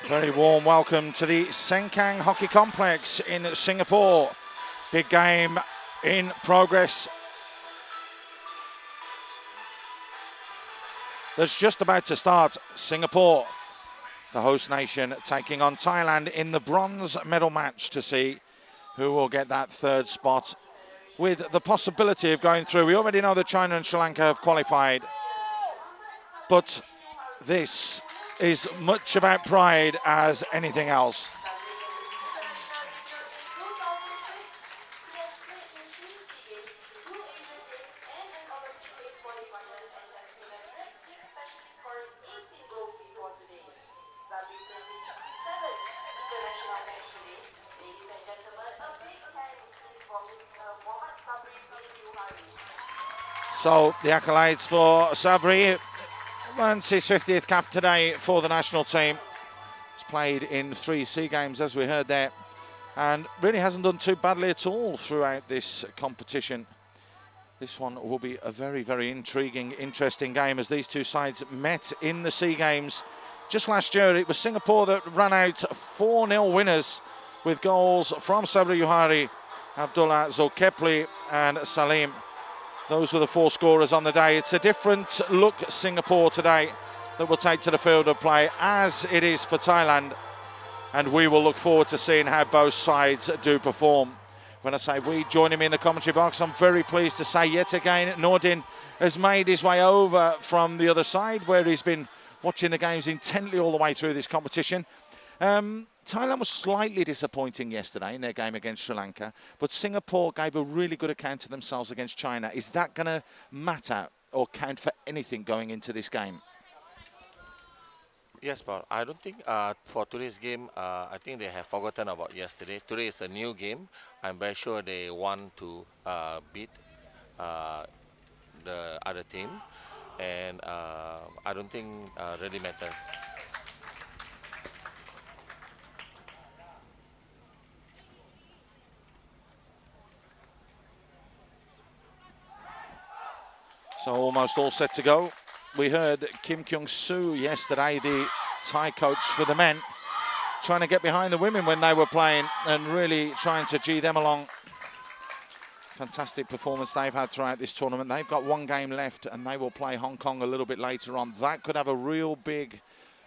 Very warm welcome to the Sengkang Hockey Complex in Singapore. Big game in progress. That's just about to start. Singapore, the host nation, taking on Thailand in the bronze medal match to see who will get that third spot with the possibility of going through. We already know that China and Sri Lanka have qualified, but this is much about pride as anything else. So the accolades for Sabri. Earns his 50th cap today for the national team. He's played in 3 SEA games, as we heard there, and really hasn't done too badly at all throughout this competition. This one will be a very, very intriguing, interesting game, as these two sides met in the SEA games just last year. It was Singapore that ran out 4-0 winners with goals from Sabri, Yuhari, Abdul, Kepli and Salim. Those were the 4 scorers on the day. It's a different look Singapore today that will take to the field of play, as it is for Thailand. And we will look forward to seeing how both sides do perform. When I say we, joining me in the commentary box, I'm very pleased to say yet again, Noor has made his way over from the other side, where he's been watching the games intently all the way through this competition. Thailand was slightly disappointing yesterday in their game against Sri Lanka, but Singapore gave a really good account of themselves against China. Is that going to matter or count for anything going into this game? Yes, but I don't think for today's game, I think they have forgotten about yesterday. Today is a new game. I'm very sure they want to beat the other team, and I don't think really matters. So almost all set to go. We heard Kim Kyung-soo yesterday, the Thai coach for the men, trying to get behind the women when they were playing and really trying to G them along. Fantastic performance they've had throughout this tournament. They've got 1 game left and they will play Hong Kong a little bit later on. That could have a real big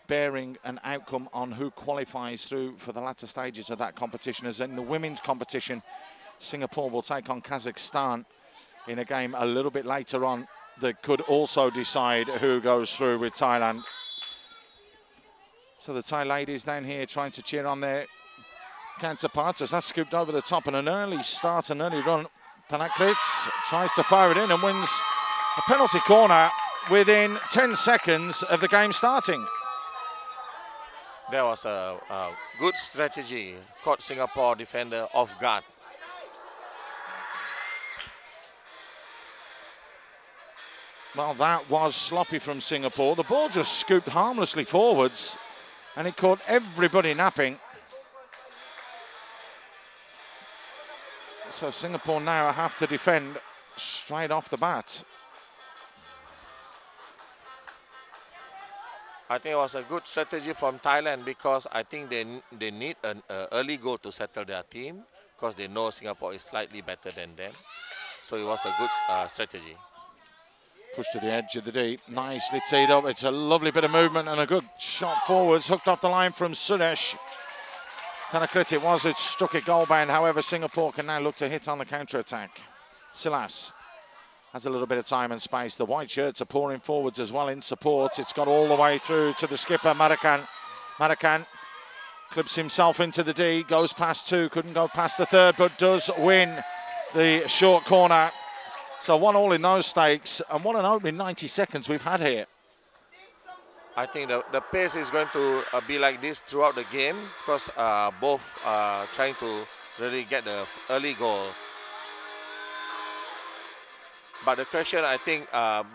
bearing and outcome on who qualifies through for the latter stages of that competition. As in the women's competition, Singapore will take on Kazakhstan in a game a little bit later on that could also decide who goes through with Thailand. So the Thai ladies down here trying to cheer on their counterparts as that's scooped over the top, and an early start, an early run. Panakrit tries to fire it in and wins a penalty corner within 10 seconds of the game starting. There was a good strategy, caught Singapore defender off guard. Well, that was sloppy from Singapore. The ball just scooped harmlessly forwards and it caught everybody napping. So Singapore now have to defend straight off the bat. I think it was a good strategy from Thailand, because I think they need an early goal to settle their team, because they know Singapore is slightly better than them. So it was a good strategy. Push to the edge of the deep, nicely teed up. It's a lovely bit of movement and a good shot forwards, hooked off the line from Suresh. Panakrit it was, it struck it goal bound. However, Singapore can now look to hit on the counter-attack. Silas has a little bit of time and space. The white shirts are pouring forwards as well in support. It's got all the way through to the skipper, Marican. Marican clips himself into the D, goes past 2, couldn't go past the 3rd, but does win the short corner. So 1-1 in those stakes, and what an opening 90 seconds we've had here. I think the pace is going to be like this throughout the game, because both are trying to really get the early goal. But the question, I think,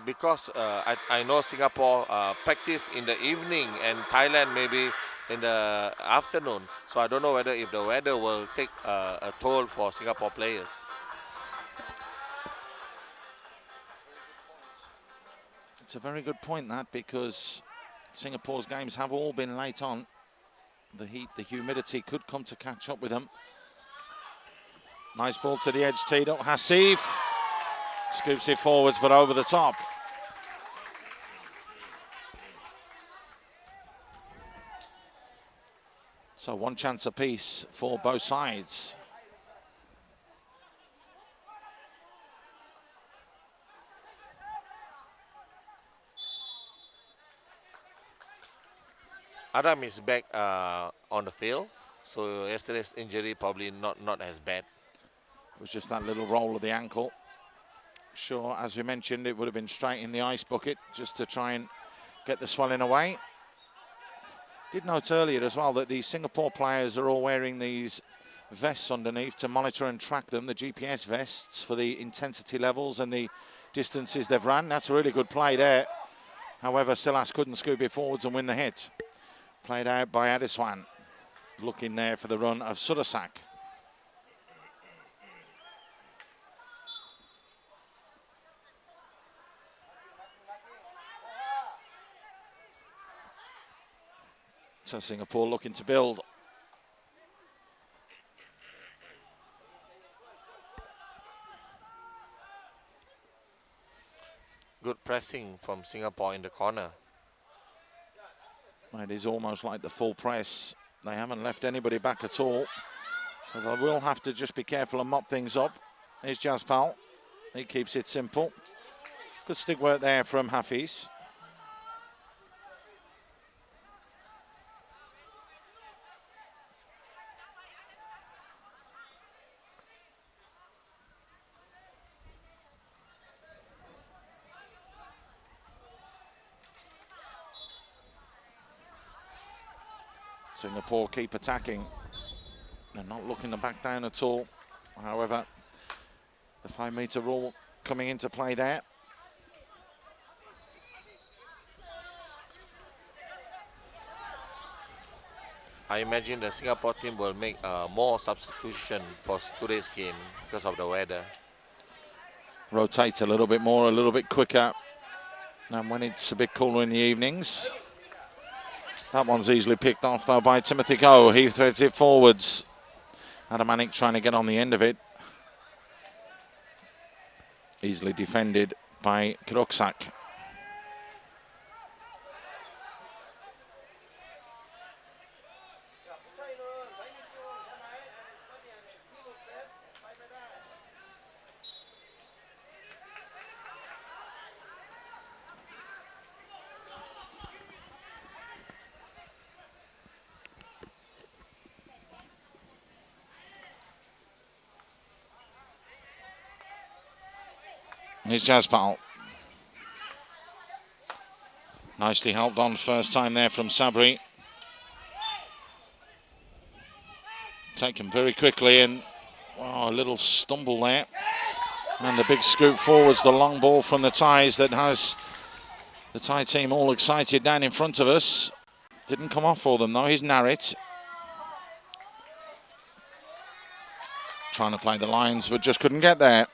because I know Singapore practice in the evening and Thailand maybe in the afternoon, so I don't know whether if the weather will take a toll for Singapore players. It's a very good point, that, because Singapore's games have all been late on. the heat, the humidity could come to catch up with them. Nice ball to the edge, teed up. Haseef scoops it forwards, but over the top. So one chance apiece for both sides. Adam is back on the field, so yesterday's injury probably not as bad. It was just that little roll of the ankle. Sure, as we mentioned, it would have been straight in the ice bucket just to try and get the swelling away. Did note earlier as well that the Singapore players are all wearing these vests underneath to monitor and track them, the GPS vests for the intensity levels and the distances they've ran. That's a really good play there. However, Silas couldn't scoop it forwards and win the hit. Played out by Adeswan. Looking there for the run of Surasak. So Singapore looking to build. Good pressing from Singapore in the corner. It is almost like the full press. They haven't left anybody back at all. So they will have to just be careful and mop things up. Here's Jaspal. He keeps it simple. Good stick work there from Hafiz. Singapore keep attacking. They're not looking to back down at all. However, the 5 meter rule coming into play there. I imagine the Singapore team will make more substitution for today's game because of the weather. Rotate a little bit more, a little bit quicker. And when it's a bit cooler in the evenings. That one's easily picked off though by Timothy Goh. He threads it forwards. Aniq trying to get on the end of it. Easily defended by Surasak. Here's Jaspal. Nicely helped on first time there from Sabri. Taken very quickly and a little stumble there. And the big scoop forwards, the long ball from the Thais that has the Thai team all excited down in front of us. Didn't come off for them though. Here's Narit. Trying to play the lines but just couldn't get there.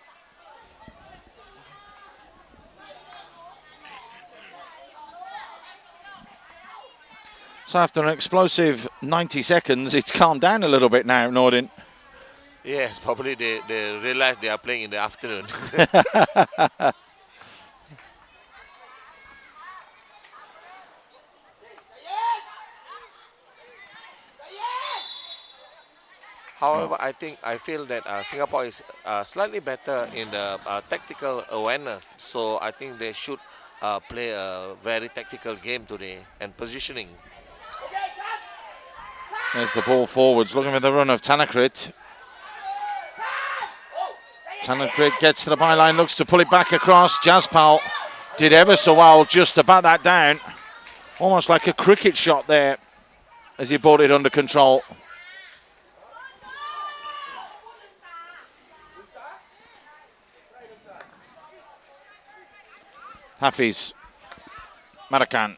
So after an explosive 90 seconds, it's calmed down a little bit now, Nordin. Yes, probably they realize they are playing in the afternoon. However, I feel that Singapore is slightly better in the tactical awareness. So I think they should play a very tactical game today and positioning. There's the ball forwards, looking for the run of Tanakrit. Tanakrit gets to the byline, looks to pull it back across. Jaspal did ever so well just to bat that down. Almost like a cricket shot there as he brought it under control. Hafiz, Marican.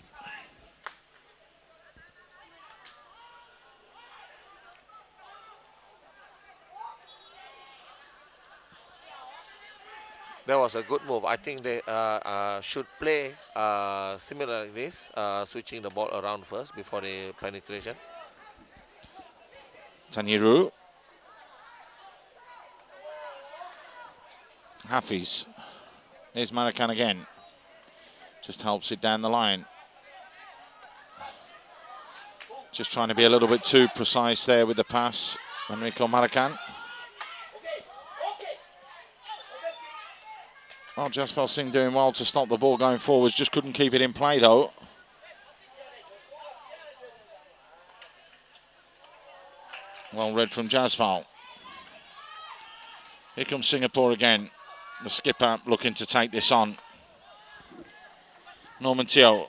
That was a good move. I think they should play similar like this, switching the ball around first before the penetration. Tanyiru. Hafiz. Here's Marican again. Just helps it down the line. Just trying to be a little bit too precise there with the pass. Enrico Marican. Well, Jaspal Singh doing well to stop the ball going forwards. Just couldn't keep it in play though. Well read from Jaspal. Here comes Singapore again. The skipper looking to take this on. Norman Teo.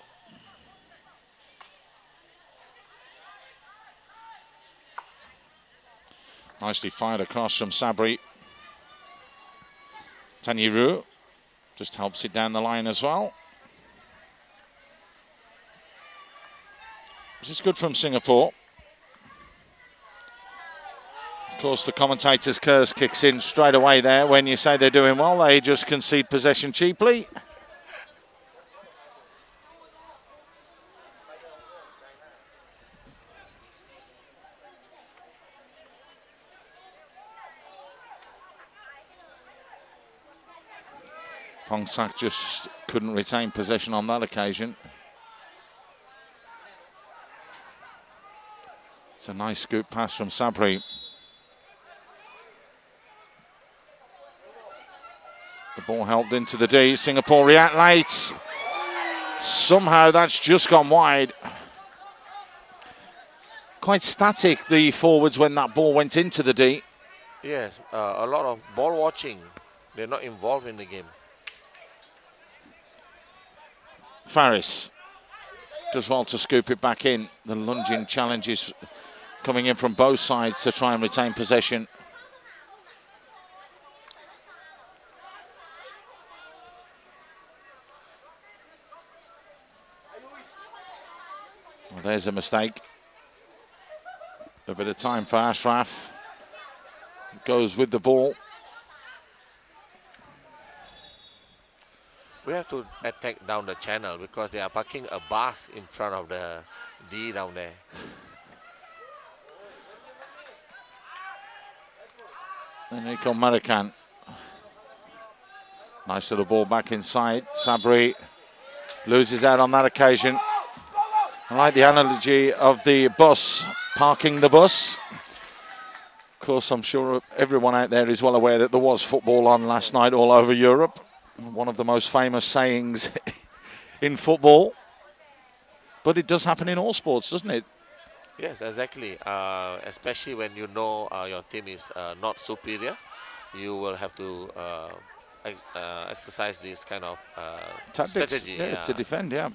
Nicely fired across from Sabri. Tanyiru just helps it down the line as well. This is good from Singapore. Of course, the commentator's curse kicks in straight away there. When you say they're doing well, they just concede possession cheaply. Pongsak just couldn't retain possession on that occasion. It's a nice scoop pass from Sabri. The ball helped into the D. Singapore react late. Somehow that's just gone wide. Quite static, the forwards, when that ball went into the D. Yes, a lot of ball watching. They're not involved in the game. Faris does well to scoop it back in. The lunging challenges coming in from both sides to try and retain possession. Well, there's a mistake. A bit of time for Ashraf. Goes with the ball. We have to attack down the channel because they are parking a bus in front of the D down there. Enrico Marican. Nice little ball back inside. Sabri loses out on that occasion. I like the analogy of the bus, parking the bus. Of course, I'm sure everyone out there is well aware that there was football on last night all over Europe. One of the most famous sayings in football. But it does happen in all sports, doesn't it? Yes, exactly. Especially when you know your team is not superior, you will have to exercise this kind of Tactics, strategy. yeah, to defend, yeah.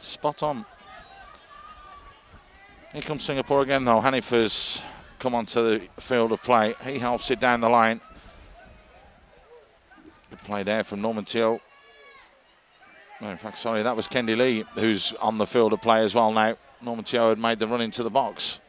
Spot on. Here comes Singapore again, though. Hanif has come onto the field of play. He helps it down the line. Good play there from Norman Teo. No, in fact, sorry, that was Kendi Lee who's on the field of play as well now. Norman Teo had made the run into the box.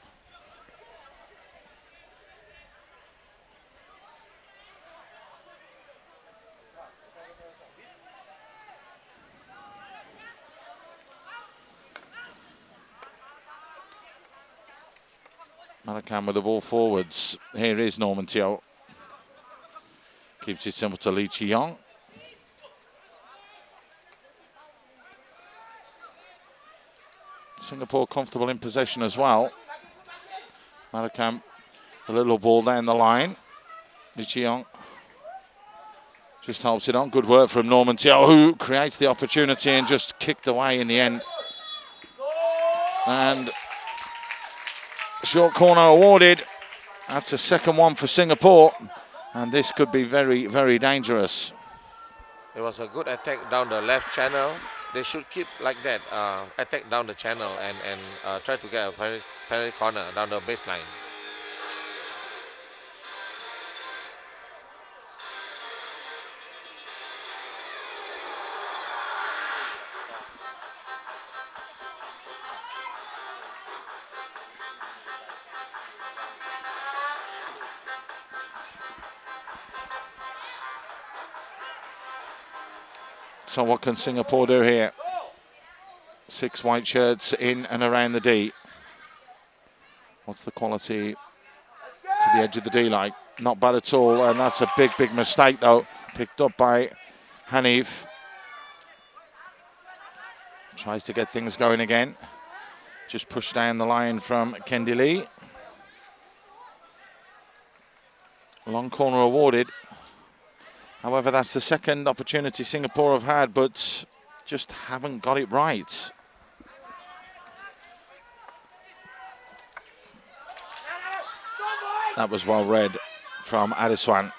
Marican with the ball forwards. Here is Norman Teo. Keeps it simple to Lee Chi-yong. Singapore comfortable in possession as well. Marican, a little ball down the line. Lee Chi-yong just helps it on. Good work from Norman Teo, who creates the opportunity and just kicked away in the end. And short corner awarded. That's a second one for Singapore. And this could be very, very dangerous. It was a good attack down the left channel. They should keep like that, attack down the channel and try to get a penalty corner down the baseline. So what can Singapore do here? 6 white shirts in and around the D. What's the quality to the edge of the D like? Not bad at all, and that's a big, big mistake though. Picked up by Haseef. Tries to get things going again. Just pushed down the line from Kendi Lee. Long corner awarded. However, that's the second opportunity Singapore have had, but just haven't got it right. That was well read from Adeswan.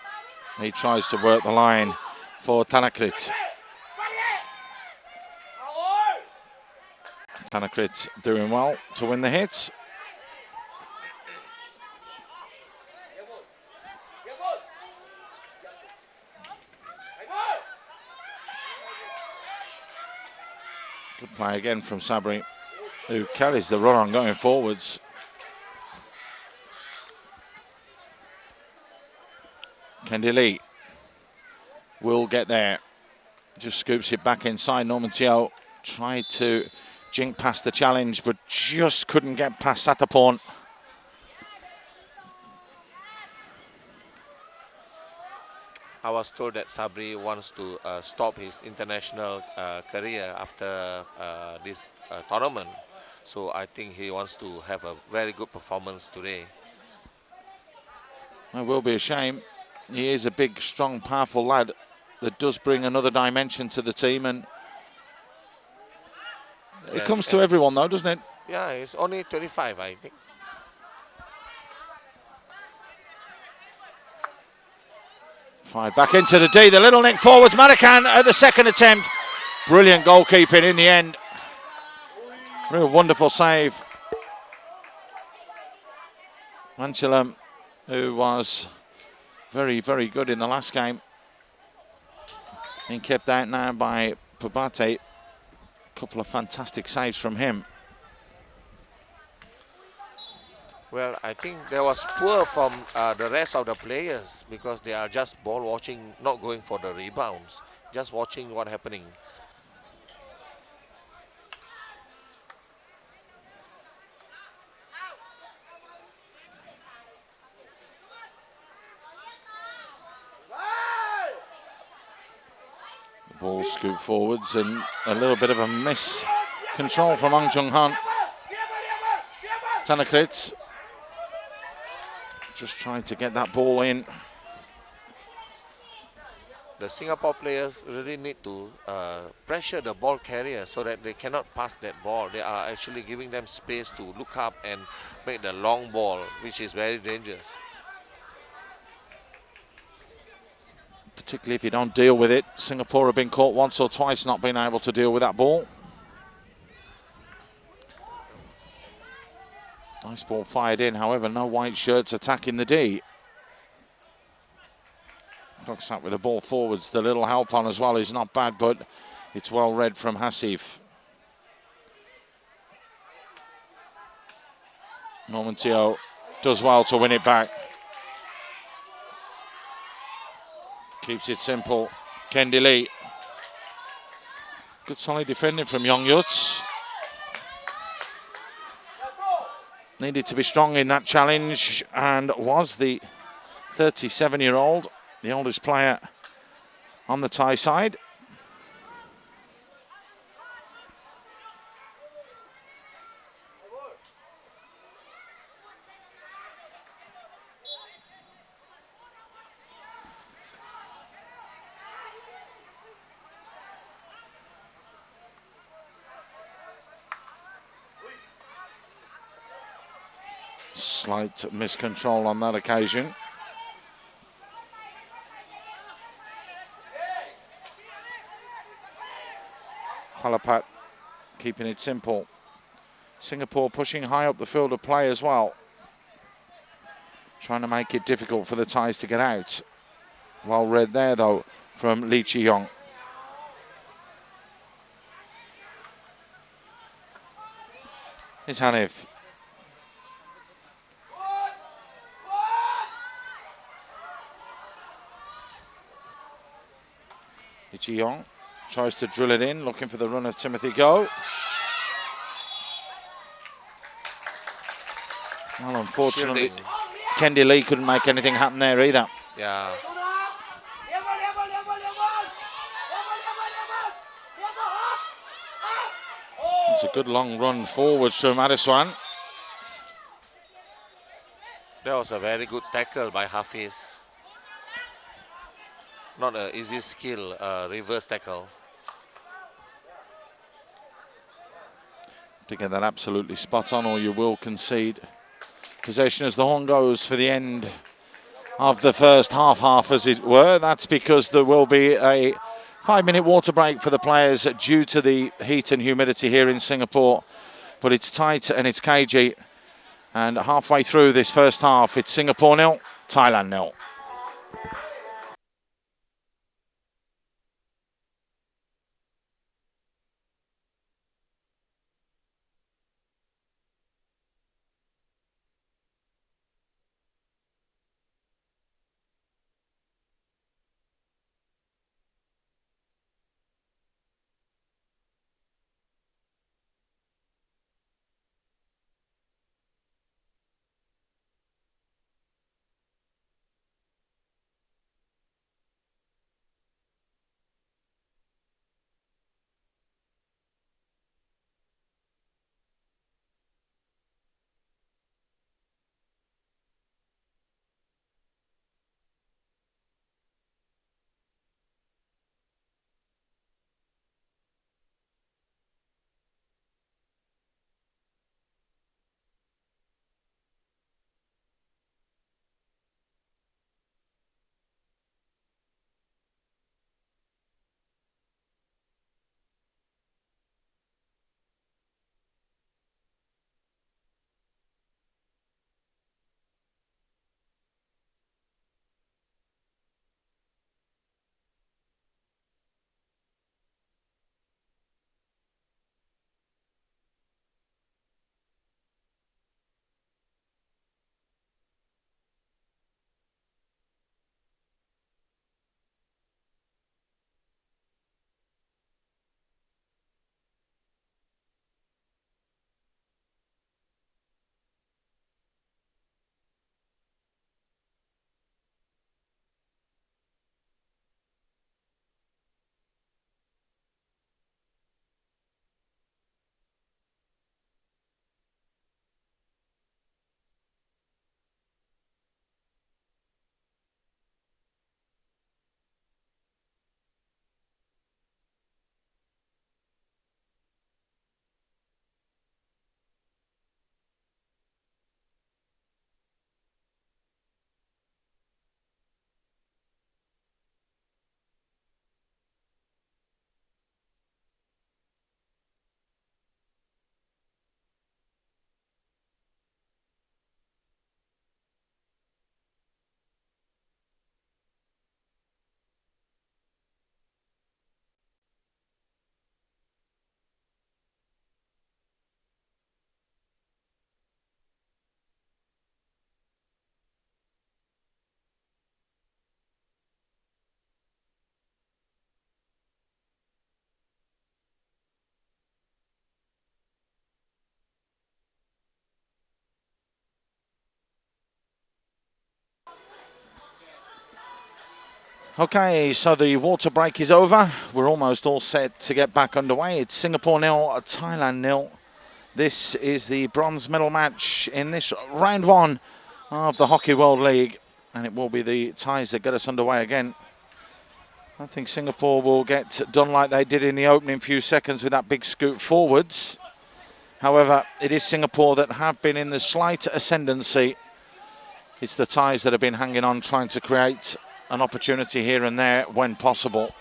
He tries to work the line for Tanakrit. Tanakrit doing well to win the hit. Good play again from Sabri, who carries the run on going forwards. Kendi Lee will get there. Just scoops it back inside. Norman Teo tried to jink past the challenge, but just couldn't get past Satapon. I was told that Sabri wants to stop his international career after this tournament. So I think he wants to have a very good performance today. It will be a shame. He is a big, strong, powerful lad that does bring another dimension to the team, and it comes to everyone though, doesn't it? Yeah, he's only 25, I think. Fired back into the D, the little nick forwards. Marican at the second attempt. Brilliant goalkeeping in the end. Real wonderful save. Manchalam, who was very, very good in the last game. And kept out now by Pabate. A couple of fantastic saves from him. Well, I think there was poor from the rest of the players because they are just ball watching, not going for the rebounds, just watching what's happening. The ball scooped forwards and a little bit of a miss control from Ong Chung Han. Tanakrit just trying to get that ball in. The Singapore players really need to pressure the ball carrier so that they cannot pass that ball. They are actually giving them space to look up and make the long ball, which is very dangerous. Particularly if you don't deal with it. Singapore have been caught once or twice not being able to deal with that ball. Nice ball fired in, however, no white shirts attacking the D. Pongsak with the ball forwards, the little help on as well is not bad, but it's well read from Haseef. Norman Teo does well to win it back. Keeps it simple. Kendi Lee. Good solid defending from Yong Yuts. Needed to be strong in that challenge and was the 37-year-old, the oldest player on the Thai side. Slight miscontrol on that occasion. Palapat keeping it simple. Singapore pushing high up the field of play as well. Trying to make it difficult for the Thais to get out. Well read there though from Lee Chi-yong. Here's Haseef. Lee Chi-yong tries to drill it in, looking for the run of Timothy Go. Well, unfortunately, Shielding. Kendi Lee couldn't make anything happen there either. Yeah. It's a good long run forwards from Adeswan. That was a very good tackle by Hafiz. Not an easy skill, reverse tackle. To get that absolutely spot on or you will concede possession as the horn goes for the end of the first half as it were. That's because there will be a 5-minute water break for the players due to the heat and humidity here in Singapore. But it's tight and it's cagey. And halfway through this first half, it's Singapore 0, Thailand 0. Okay, so the water break is over. We're almost all set to get back underway. It's Singapore 0, Thailand 0. This is the bronze medal match in this round one of the Hockey World League. And it will be the ties that get us underway again. I think Singapore will get done like they did in the opening few seconds with that big scoot forwards. However, it is Singapore that have been in the slight ascendancy. It's the ties that have been hanging on, trying to create an opportunity here and there when possible.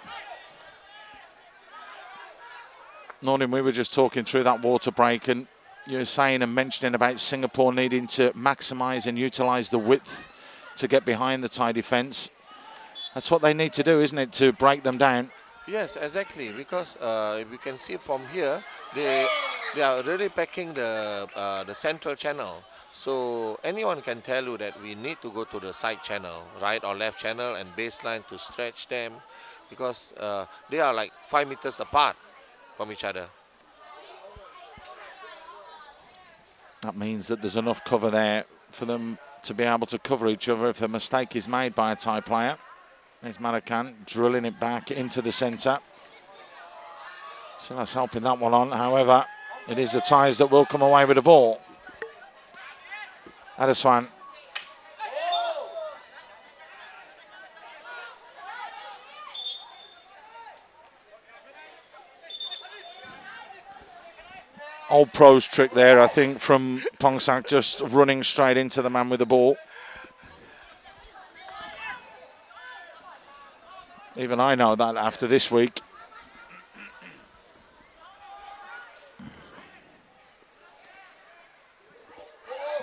Noor, we were just talking through that water break and you were saying and mentioning about Singapore needing to maximise and utilise the width to get behind the Thai defence. That's what they need to do, isn't it, to break them down? Yes, exactly. Because we can see from here, they are really packing the central channel. So anyone can tell you that we need to go to the side channel, right or left channel, and baseline to stretch them, because they are like 5 meters apart from each other. That means that there's enough cover there for them to be able to cover each other if a mistake is made by a Thai player. There's Marican drilling it back into the centre. So that's helping that one on. However, it is the Thais that will come away with the ball. Adeswan. Old pros trick there, I think, from Pongsak, just running straight into the man with the ball. Even I know that after this week.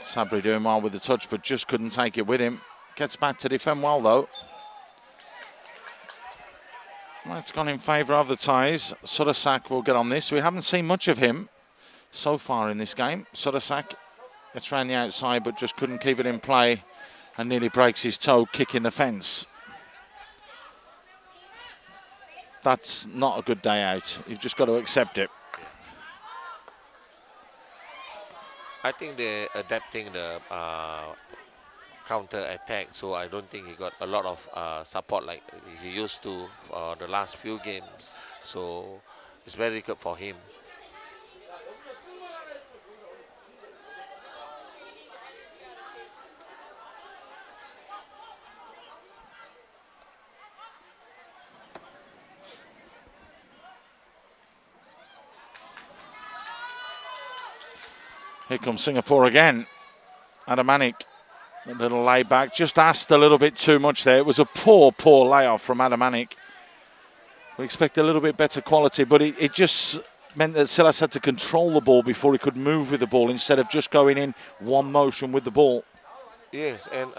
Sabri doing well with the touch, but just couldn't take it with him. Gets back to defend well, though. That's gone in favour of the Thais. Surasak will get on this. We haven't seen much of him so far in this game. Surasak gets round the outside, but just couldn't keep it in play and nearly breaks his toe kicking the fence. That's not a good day out. You've just got to accept it. I think they're adapting the counter attack, so I don't think he got a lot of support like he used to the last few games. So it's very good for him. Here comes Singapore again. Aniq, a little lay back, just asked a little bit too much there. It was a poor layoff from Aniq. We expect a little bit better quality, but it just meant that Silas had to control the ball before he could move with the ball instead of just going in one motion with the ball. Yes, and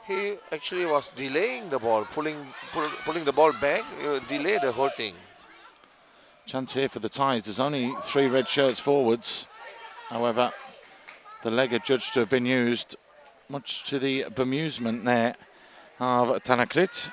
he actually was delaying the ball, pulling the ball back, delay the whole thing. Chance here for the Thais. There's only 3 red shirts forwards. However, the leg adjudged to have been used, much to the bemusement there of Tanakrit.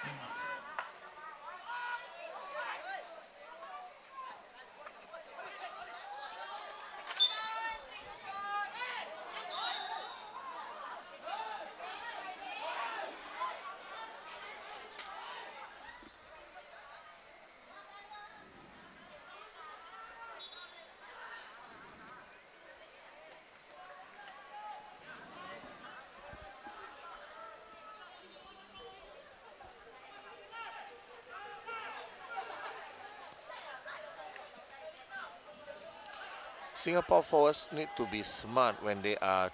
Singapore forwards need to be smart when they are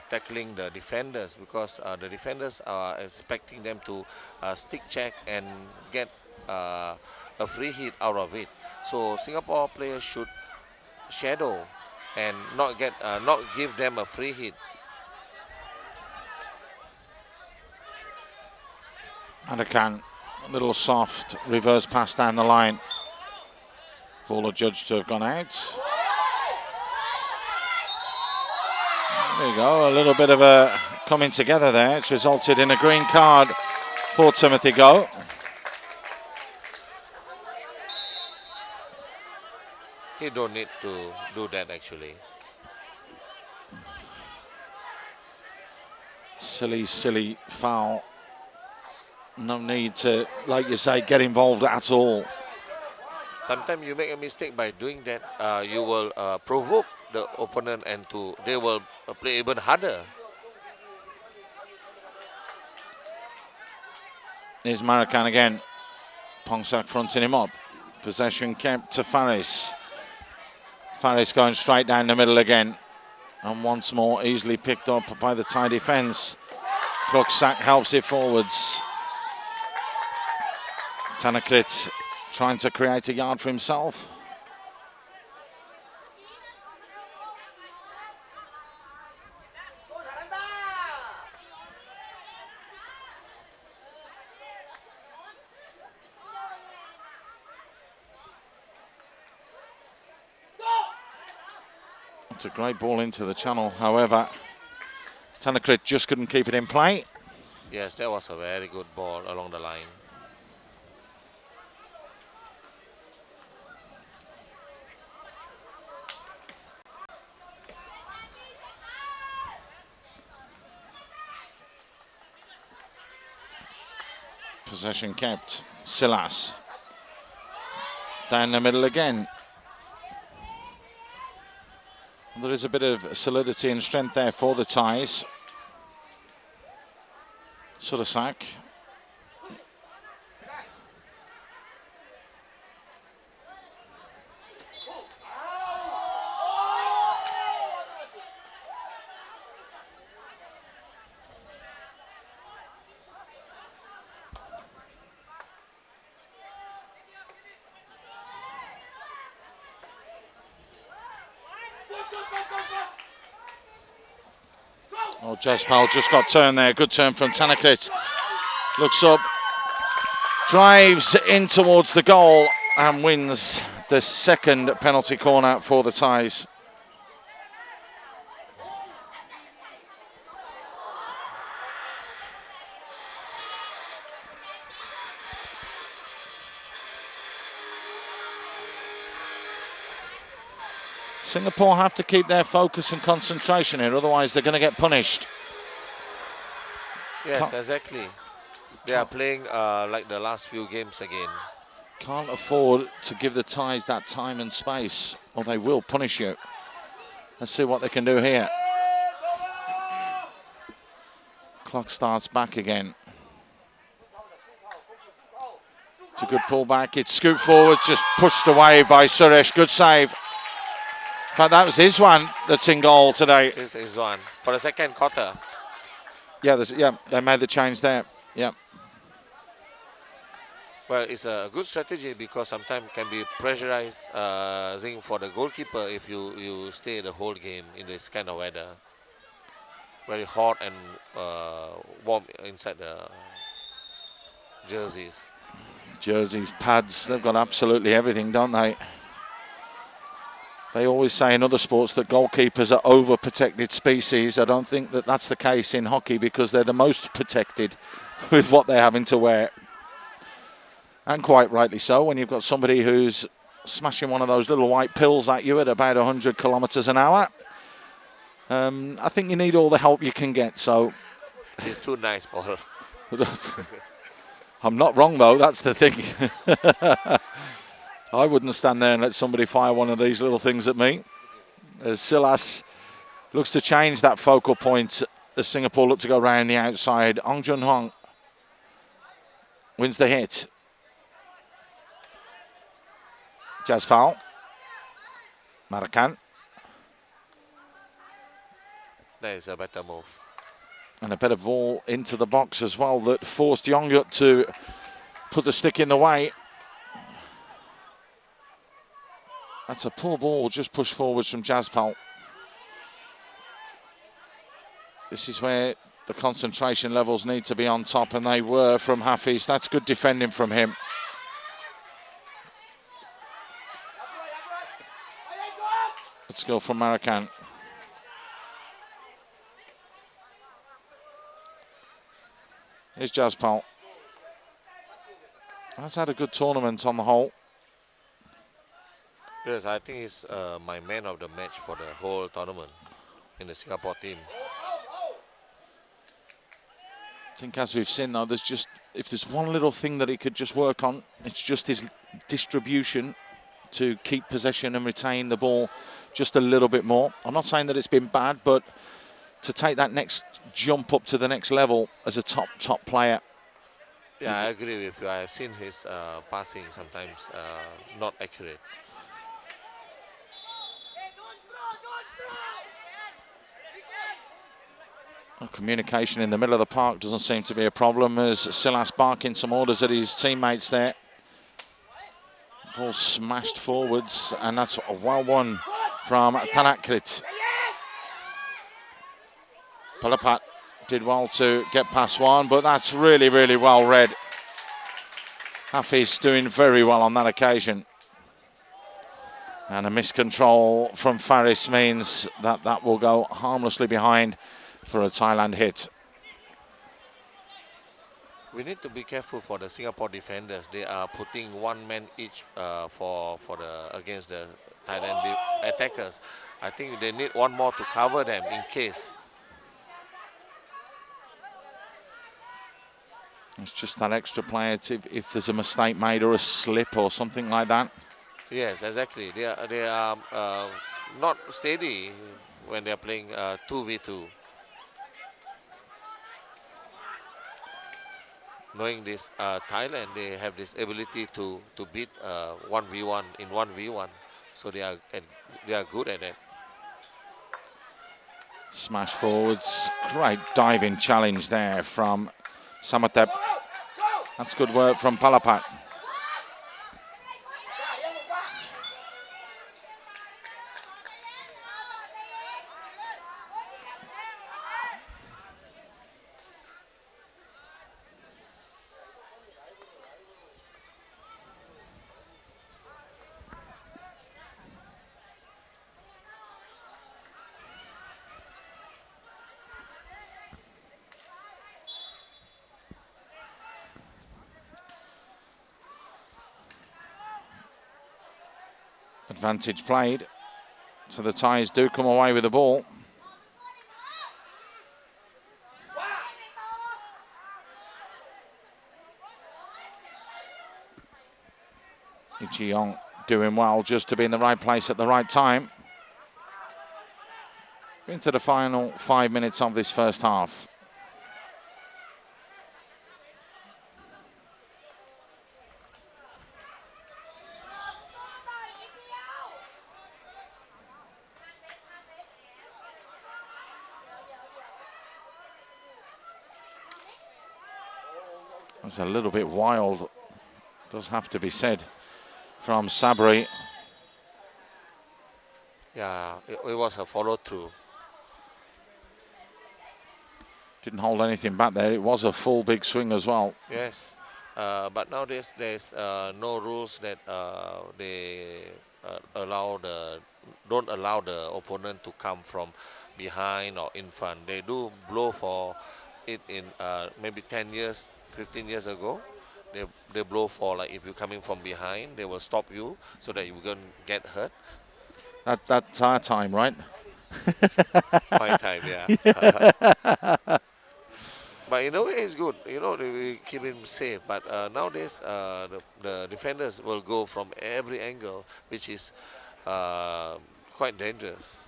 tackling the defenders, because the defenders are expecting them to stick check and get a free hit out of it. So Singapore players should shadow and not give them a free hit. Marican, a little soft reverse pass down the line. Ball adjudged to have gone out. There you go, a little bit of a coming together there. It's resulted in a green card for Timothy Go. He don't need to do that actually. Silly foul. No need to, like you say, get involved at all. Sometimes you make a mistake by doing that, you will provoke the opponent and they will play even harder. Here's Marican again. Pongsak fronting him up. Possession kept to Faris. Faris going straight down the middle again. And once more easily picked up by the Thai defence. Pongsak helps it forwards. Tanakrit trying to create a yard for himself. It's a great ball into the channel. However, Tanakrit just couldn't keep it in play. Yes, that was a very good ball along the line. Possession kept. Silas. Down the middle again. There is a bit of solidity and strength there for the Thais. Surasak. Oh, Jaspal just got turned there. Good turn from Tanakrit. Looks up, drives in towards the goal and wins the second penalty corner for the Thais. Singapore have to keep their focus and concentration here, otherwise they're going to get punished. Yes, exactly. They are playing like the last few games again. Can't afford to give the Thais that time and space, or they will punish you. Let's see what they can do here. Clock starts back again. It's a good pullback. It's scooped forward, just pushed away by Suresh. Good save. In fact, that was his one that's in goal today. This is one for the second quarter. Yeah, they made the change there. Yeah. Well, it's a good strategy because sometimes it can be pressurized for the goalkeeper if you stay the whole game in this kind of weather. Very hot and warm inside the jerseys. Jerseys, pads, they've got absolutely everything, don't they? They always say in other sports that goalkeepers are overprotected species. I don't think that that's the case in hockey because they're the most protected with what they're having to wear. And quite rightly so, when you've got somebody who's smashing one of those little white pills at you at about 100 kilometres an hour. I think you need all the help you can get, so... It's too nice, Paul. I'm not wrong, though, that's the thing. I wouldn't stand there and let somebody fire one of these little things at me. As Silas looks to change that focal point as Singapore look to go round the outside. Ong Jun Hong wins the hit. Jaspal. Marican. That is a better move. And a better ball into the box as well that forced Yongyut to put the stick in the way. That's a poor ball, just pushed forwards from Jaspal. This is where the concentration levels need to be on top, and they were from Hafiz. That's good defending from him. Let's go from Marican. Here's Jaspal. Has had a good tournament on the whole. Yes, I think he's my man of the match for the whole tournament in the Singapore team. I think as we've seen though, if there's one little thing that he could just work on, it's just his distribution to keep possession and retain the ball just a little bit more. I'm not saying that it's been bad, but to take that next jump up to the next level as a top player. Yeah, I agree with you. I've seen his passing sometimes not accurate. Well, communication in the middle of the park doesn't seem to be a problem as Silas barking some orders at his teammates there. Ball smashed forwards, and that's a well won from Tanakrit. Palapat did well to get past one, but that's really, really well read. Hafiz doing very well on that occasion. And a miscontrol from Faris means that that will go harmlessly behind for a Thailand hit. We need to be careful for the Singapore defenders. They are putting one man each against the Thailand attackers. I think they need one more to cover them in case. It's just that extra player if there's a mistake made or a slip or something like that. Yes, exactly. They are not steady when they are playing 2v2. Knowing this, Thailand, they have this ability to beat 1v1 in 1v1, so they are good at it. Smash forwards, great diving challenge there from Samoethep. That's good work from Palapat. Advantage played, so the Thais do come away with the ball. Ichiong doing well just to be in the right place at the right time. Into the final 5 minutes of this first half. That's a little bit wild, does have to be said, from Sabri. Yeah, it was a follow through. Didn't hold anything back there. It was a full big swing as well. Yes, but nowadays there's no rules that they don't allow the opponent to come from behind or in front. They do blow for it in maybe 10 years, 15 years ago. They blow for, like, if you're coming from behind, they will stop you so that you can get hurt. That's our time, right? My time, yeah. But in a way, it's good. You know, we keep him safe. But nowadays, the defenders will go from every angle, which is quite dangerous.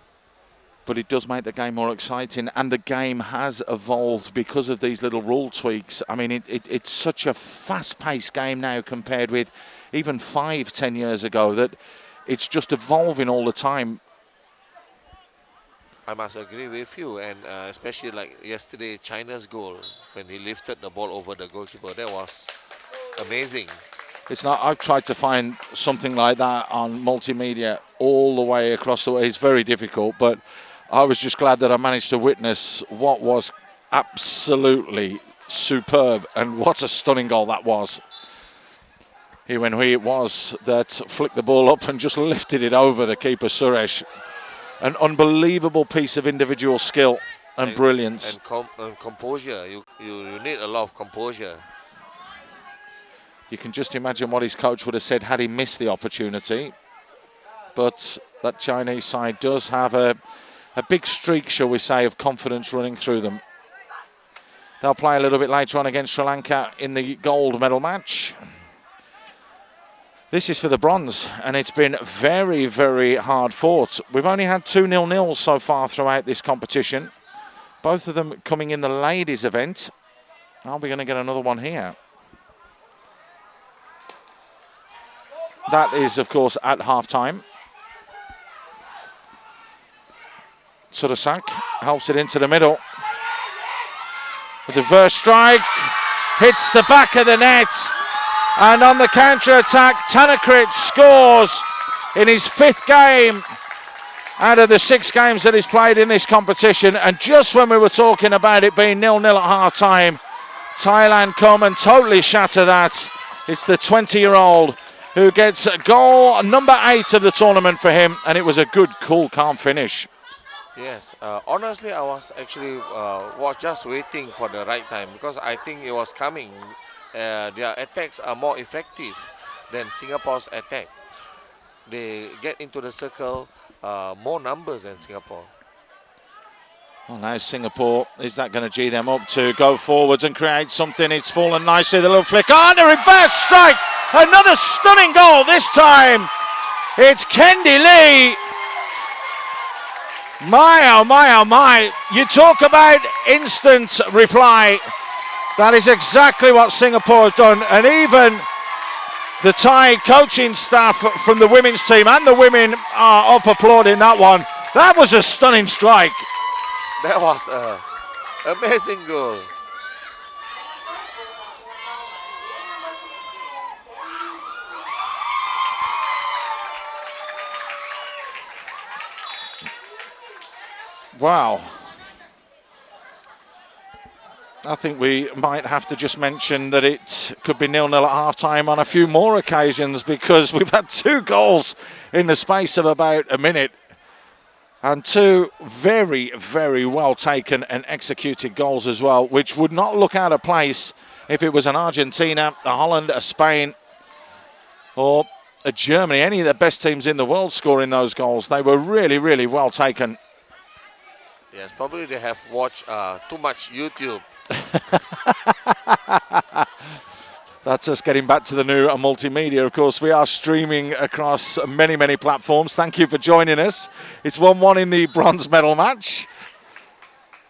But it does make the game more exciting, and the game has evolved because of these little rule tweaks. I mean, it's such a fast-paced game now compared with even 5-10 years ago that it's just evolving all the time. I must agree with you, and especially like yesterday, China's goal, when he lifted the ball over the goalkeeper, that was amazing. It's not. I've tried to find something like that on multimedia all the way across the way. It's very difficult, but I was just glad that I managed to witness what was absolutely superb, and what a stunning goal that was. Here when it was that flicked the ball up and just lifted it over the keeper, Suresh. An unbelievable piece of individual skill and brilliance. And composure. You need a lot of composure. You can just imagine what his coach would have said had he missed the opportunity. But that Chinese side does have a big streak, shall we say, of confidence running through them. They'll play a little bit later on against Sri Lanka in the gold medal match. This is for the bronze, and it's been very, very hard fought. We've only had 2 0-0s so far throughout this competition. Both of them coming in the ladies' event. Are we going to get another one here? That is, of course, at half-time. Surasak helps it into the middle. The reverse strike hits the back of the net. And on the counter-attack, Tanakrit scores in his 5th game out of the 6 games that he's played in this competition. And just when we were talking about it being 0-0 at half-time, Thailand come and totally shatter that. It's the 20-year-old who gets goal number 8 of the tournament for him, and it was a good, cool, calm finish. Yes, honestly, I was actually just waiting for the right time, because I think it was coming. Their attacks are more effective than Singapore's attack. They get into the circle more numbers than Singapore. Well, now Singapore, is that going to G them up to go forwards and create something? It's fallen nicely, the little flick on, a reverse strike, another stunning goal. This time it's Kendi Lee. My, oh my, oh my. You talk about instant reply. That is exactly what Singapore have done. And even the Thai coaching staff from the women's team and the women are up applauding that one. That was a stunning strike. That was an amazing goal. Wow. I think we might have to just mention that it could be 0-0 at half-time on a few more occasions, because we've had 2 goals in the space of about a minute. And 2 very, very well taken and executed goals as well, which would not look out of place if it was an Argentina, a Holland, a Spain, or a Germany. Any of the best teams in the world scoring those goals. They were really, really well taken. Yes, probably they have watched too much YouTube. That's us getting back to the new multimedia. Of course, we are streaming across many, many platforms. Thank you for joining us. It's 1-1 in the bronze medal match.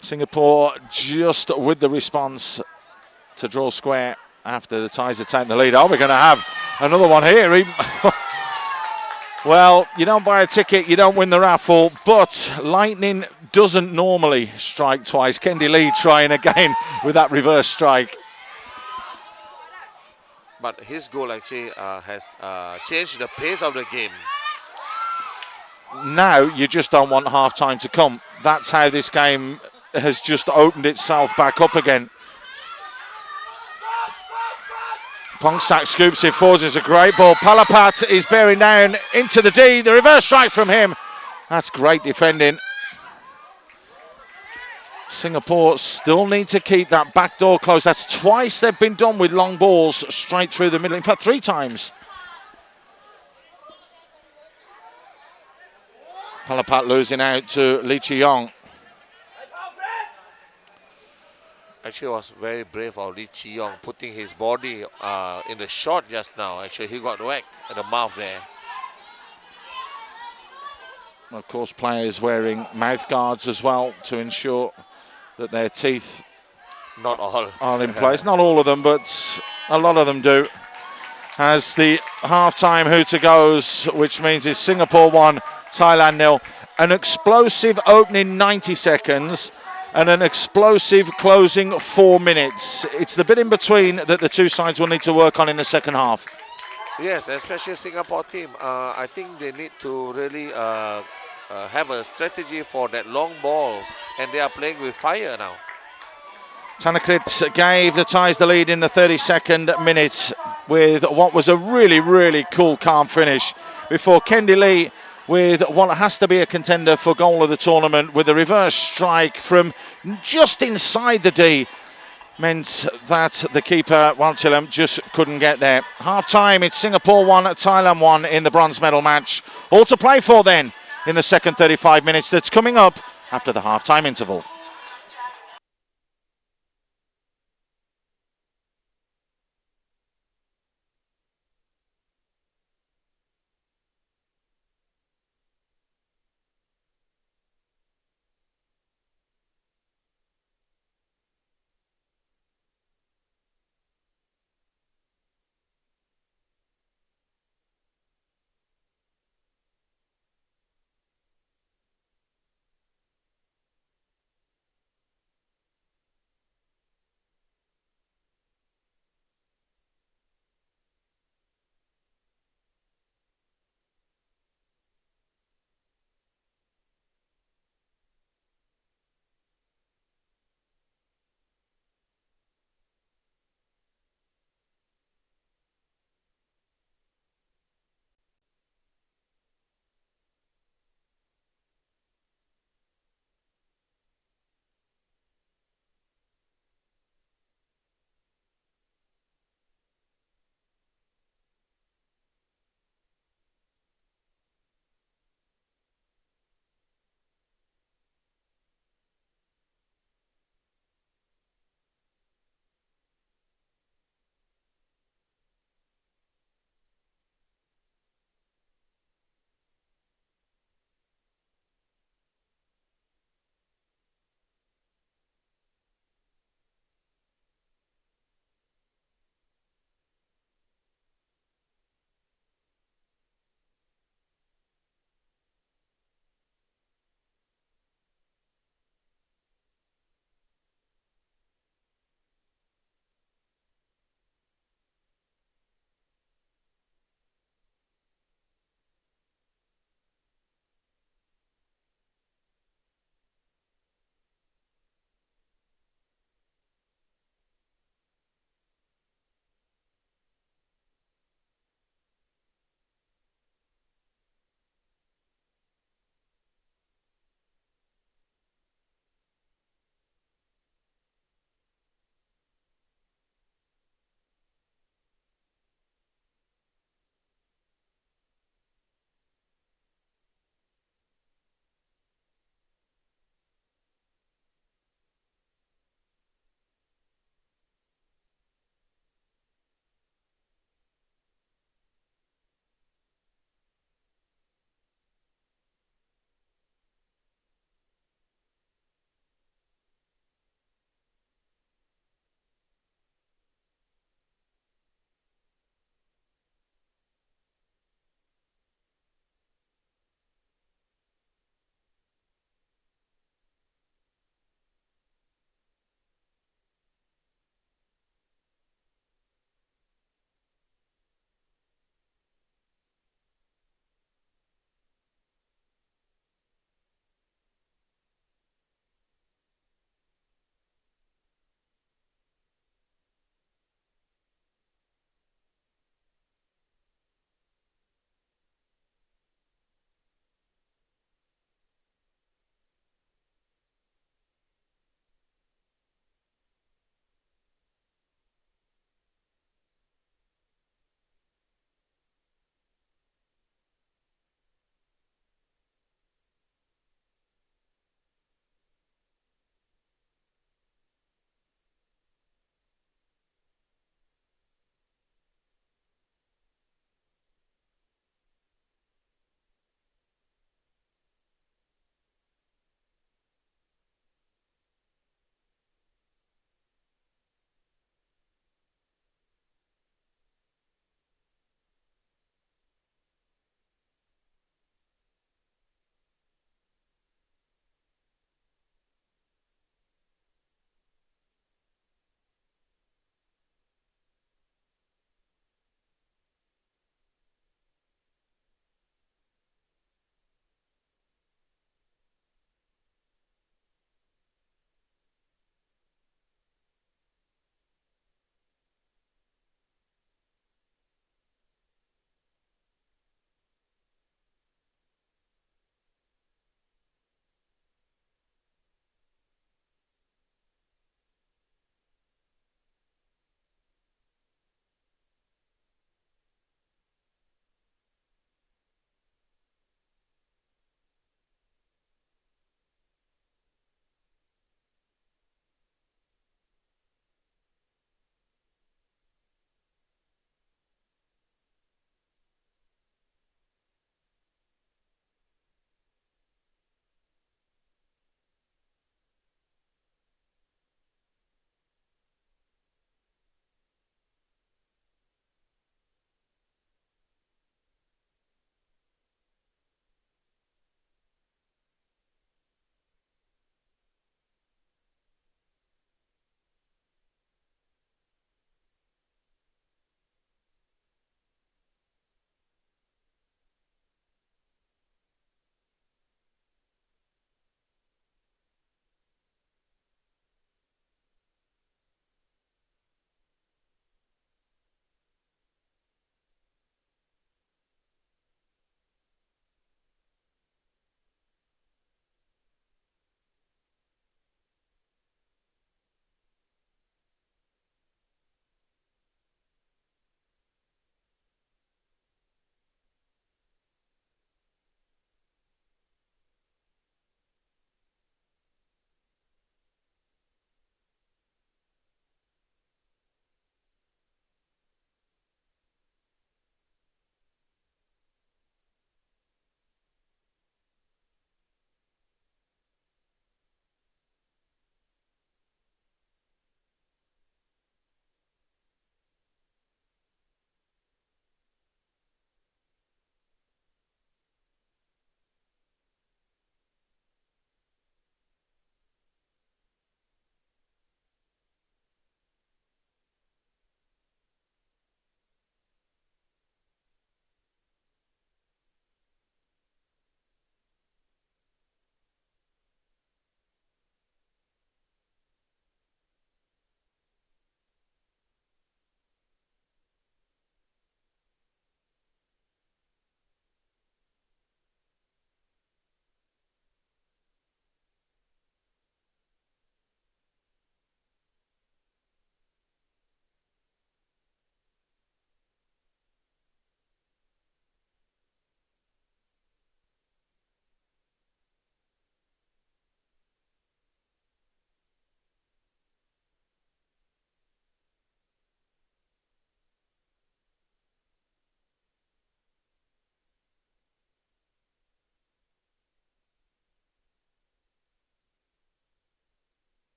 Singapore just with the response to draw square after the Thais have taken the lead. Oh, we're going to have another one here. Well, you don't buy a ticket, you don't win the raffle, but lightning doesn't normally strike twice. Kendi Lee trying again with that reverse strike. But his goal actually has changed the pace of the game. Now you just don't want half time to come. That's how this game has just opened itself back up again. Pongsak scoops it forwards. It's a great ball. Palapat is bearing down into the D. The reverse strike from him. That's great defending. Singapore still need to keep that back door closed. That's twice they've been done with long balls straight through the middle. In fact, 3 times. Palapat losing out to Lee Chi-yong. Actually, it was very brave of Lee Chi-yong putting his body in the shot just now. Actually, he got whacked at the mouth there. Of course, players wearing mouth guards as well to ensure that their teeth Not all are in place. Not all of them, but a lot of them do. As the half-time hooter goes, which means it's Singapore 1, Thailand 0. An explosive opening 90 seconds and an explosive closing 4 minutes. It's the bit in between that the 2 sides will need to work on in the second half. Yes, especially Singapore team. I think they need to really have a strategy for that long balls, and they are playing with fire now. Thanakkrit gave the Thais the lead in the 32nd minute with what was a really, really cool, calm finish before Kendi Lee with what has to be a contender for goal of the tournament with a reverse strike from just inside the D. Meant that the keeper, Wantilam, just couldn't get there. Half-time, it's Singapore 1, Thailand 1 in the bronze medal match. All to play for then in the second 35 minutes that's coming up after the half-time interval.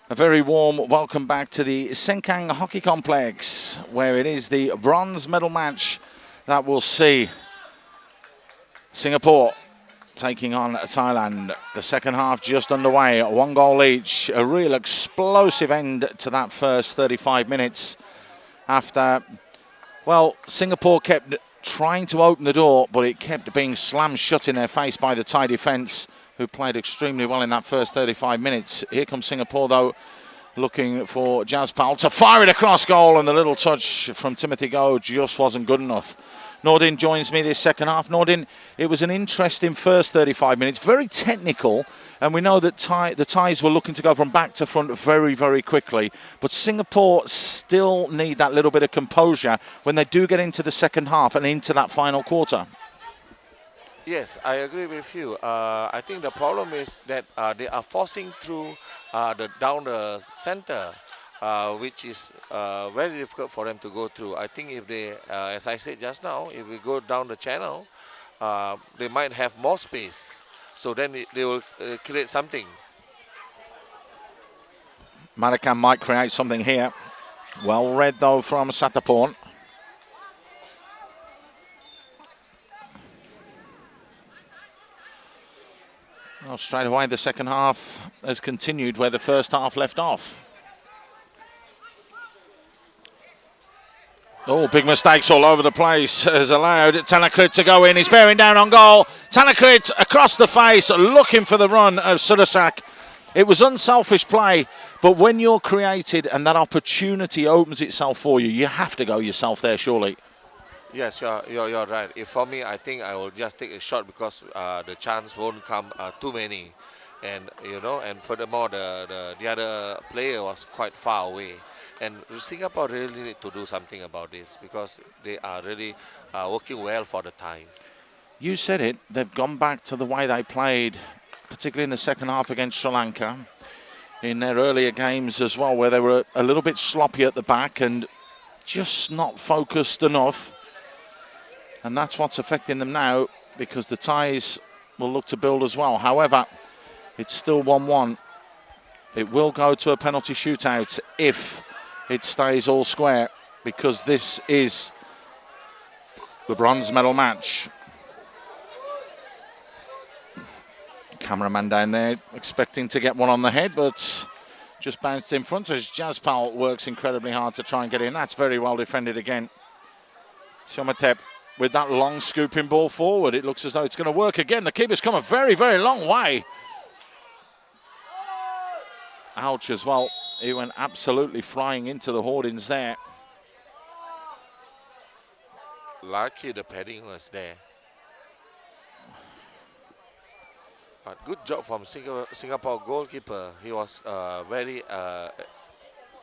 A very warm welcome back to the Sengkang Hockey Complex, where it is the bronze medal match that will see Singapore taking on Thailand. The second half just underway, 1 goal each. A real explosive end to that first 35 minutes after, well, Singapore kept trying to open the door, but it kept being slammed shut in their face by the Thai defence, who played extremely well in that first 35 minutes. Here comes Singapore, though, looking for Jaspal to fire it across goal, and the little touch from Timothy Goh just wasn't good enough. Nordin joins me this second half. Nordin, it was an interesting first 35 minutes, very technical, and we know that the Thais were looking to go from back to front very, very quickly, but Singapore still need that little bit of composure when they do get into the second half and into that final quarter. Yes, I agree with you. I think the problem is that they are forcing through down the center, which is very difficult for them to go through. I think if they, as I said just now, if we go down the channel, they might have more space. So then they will create something. Marican might create something here. Well read, though, from Sataporn. Well, straight away, the second half has continued where the first half left off. Oh, big mistakes all over the place has allowed Thanmueangkhun to go in. He's bearing down on goal. Thanmueangkhun across the face, looking for the run of Surasak. It was unselfish play, but when you're created and that opportunity opens itself for you, you have to go yourself there, surely. Yes, you're right. If for me, I think I will just take a shot because the chance won't come too many, and and furthermore, the other player was quite far away, and Singapore really need to do something about this because they are really working well for the Thais. You said it. They've gone back to the way they played, particularly in the second half against Sri Lanka, in their earlier games as well, where they were a little bit sloppy at the back and just not focused enough. And that's what's affecting them now, because the Thais will look to build as well. However, it's still 1-1. It will go to a penalty shootout if it stays all square, because this is the bronze medal match. Cameraman down there expecting to get one on the head, but just bounced in front as Jaspal works incredibly hard to try and get in. That's very well defended again. Samoethep with that long scooping ball forward. It looks as though it's going to work again. The keeper's come a very, very long way. Ouch as well. He went absolutely flying into the hoardings there. Lucky the padding was there. But good job from Singapore goalkeeper. He was very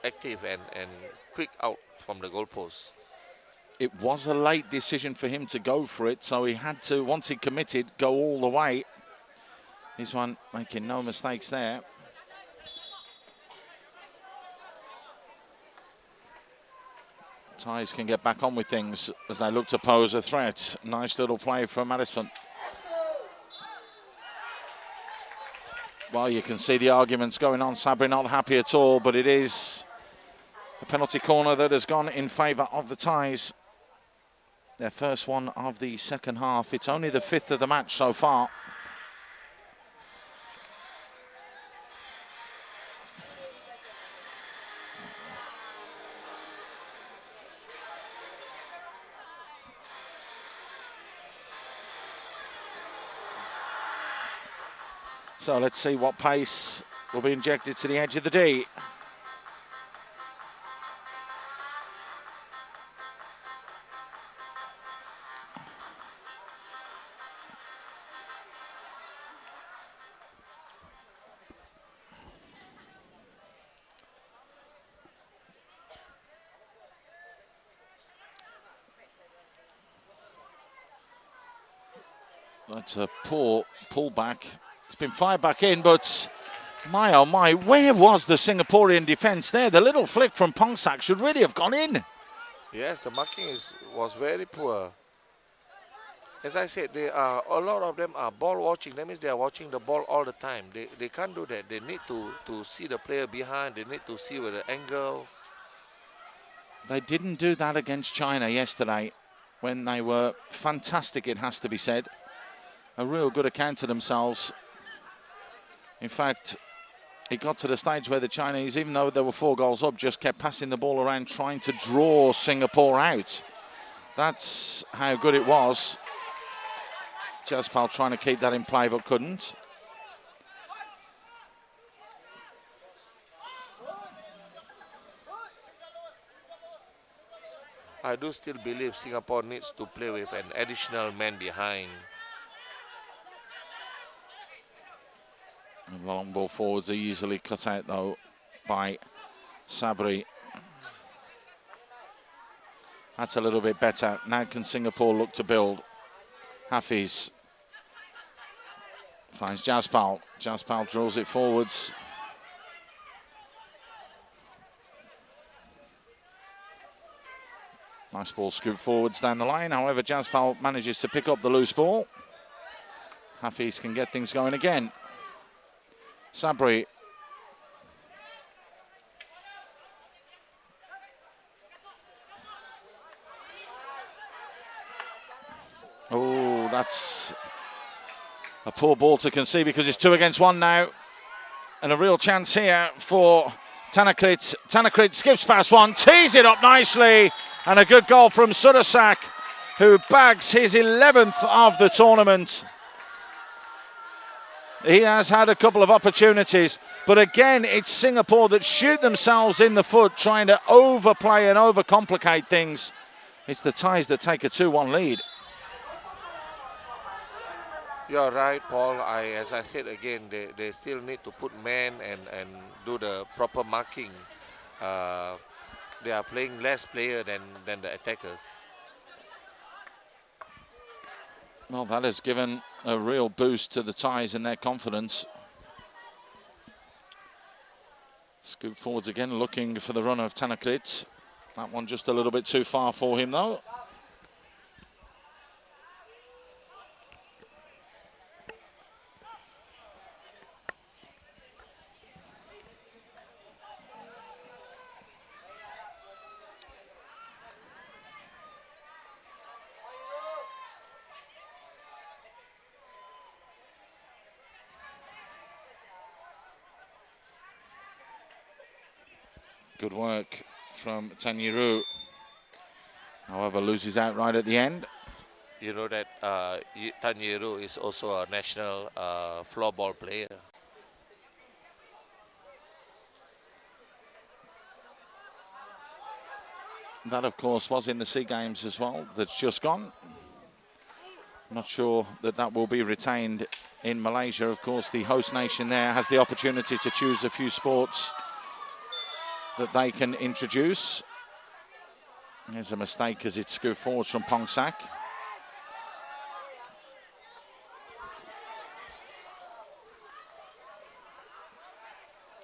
active and quick out from the goalpost. It was a late decision for him to go for it, so he had to, once he committed, go all the way. This one making no mistakes there. Thais can get back on with things as they look to pose a threat. Nice little play from Madison. Well, you can see the arguments going on. Sabri not happy at all, but it is a penalty corner that has gone in favour of the Thais. Their first one of the second half. It's only the 5th of the match so far. So let's see what pace will be injected to the edge of the D. That's a poor pullback. It's been fired back in, but my oh my, where was the Singaporean defence there? The little flick from Pongsak should really have gone in. Yes, the marking was very poor. As I said, they are a lot of them are ball watching. That means they are watching the ball all the time. They can't do that. They need to see the player behind. They need to see where the angles. They didn't do that against China yesterday when they were fantastic, it has to be said. A real good account of themselves. In fact, it got to the stage where the Chinese, even though they were 4 goals up, just kept passing the ball around trying to draw Singapore out. That's how good it was. Jaspal trying to keep that in play but couldn't. I do still believe Singapore needs to play with an additional man behind. The long ball forwards are easily cut out though by Sabri. That's a little bit better. Now can Singapore look to build? Hafiz finds Jaspal. Jaspal drills it forwards. Nice ball scoop forwards down the line. However, Jaspal manages to pick up the loose ball. Hafiz can get things going again. Sabri. Oh, that's a poor ball to concede because it's 2 against 1 now. And a real chance here for Tanakrit. Tanakrit skips past one, tees it up nicely. And a good goal from Surasak, who bags his 11th of the tournament. He has had a couple of opportunities, but again, it's Singapore that shoot themselves in the foot, trying to overplay and overcomplicate things. It's the Thais that take a 2-1 lead. You're right, Paul. As I said again, they still need to put men and do the proper marking. They are playing less player than the attackers. Well, that has given a real boost to the Thais and their confidence. Scoop forwards again, looking for the run of Tanakrit. That one just a little bit too far for him, though. Good work from Tanyiru. However, loses out right at the end. You know that Tanyiru is also a national floorball player. That, of course, was in the SEA Games as well. That's just gone. Not sure that that will be retained in Malaysia. Of course, the host nation there has the opportunity to choose a few sports that they can introduce. There's a mistake as it's scooped forwards from Pongsak.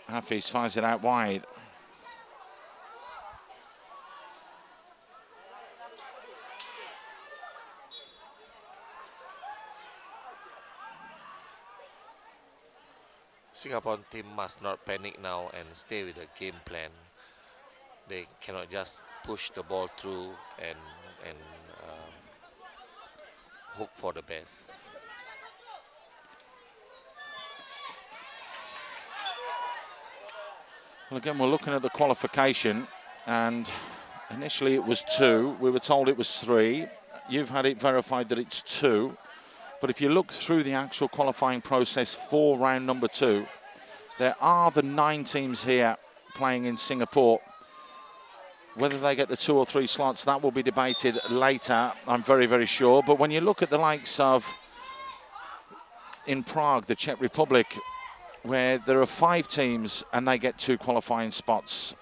Hafiz fires it out wide. Singapore team must not panic now and stay with the game plan. They cannot just push the ball through and hope for the best. Well, again, we're looking at the qualification, and initially it was 2. We were told it was 3. You've had it verified that it's 2. But if you look through the actual qualifying process for round number 2, there are the 9 teams here playing in Singapore. Whether they get the 2 or 3 slots, that will be debated later, I'm very, very sure. But when you look at the likes of in Prague, the Czech Republic, where there are 5 teams and they get 2 qualifying spots.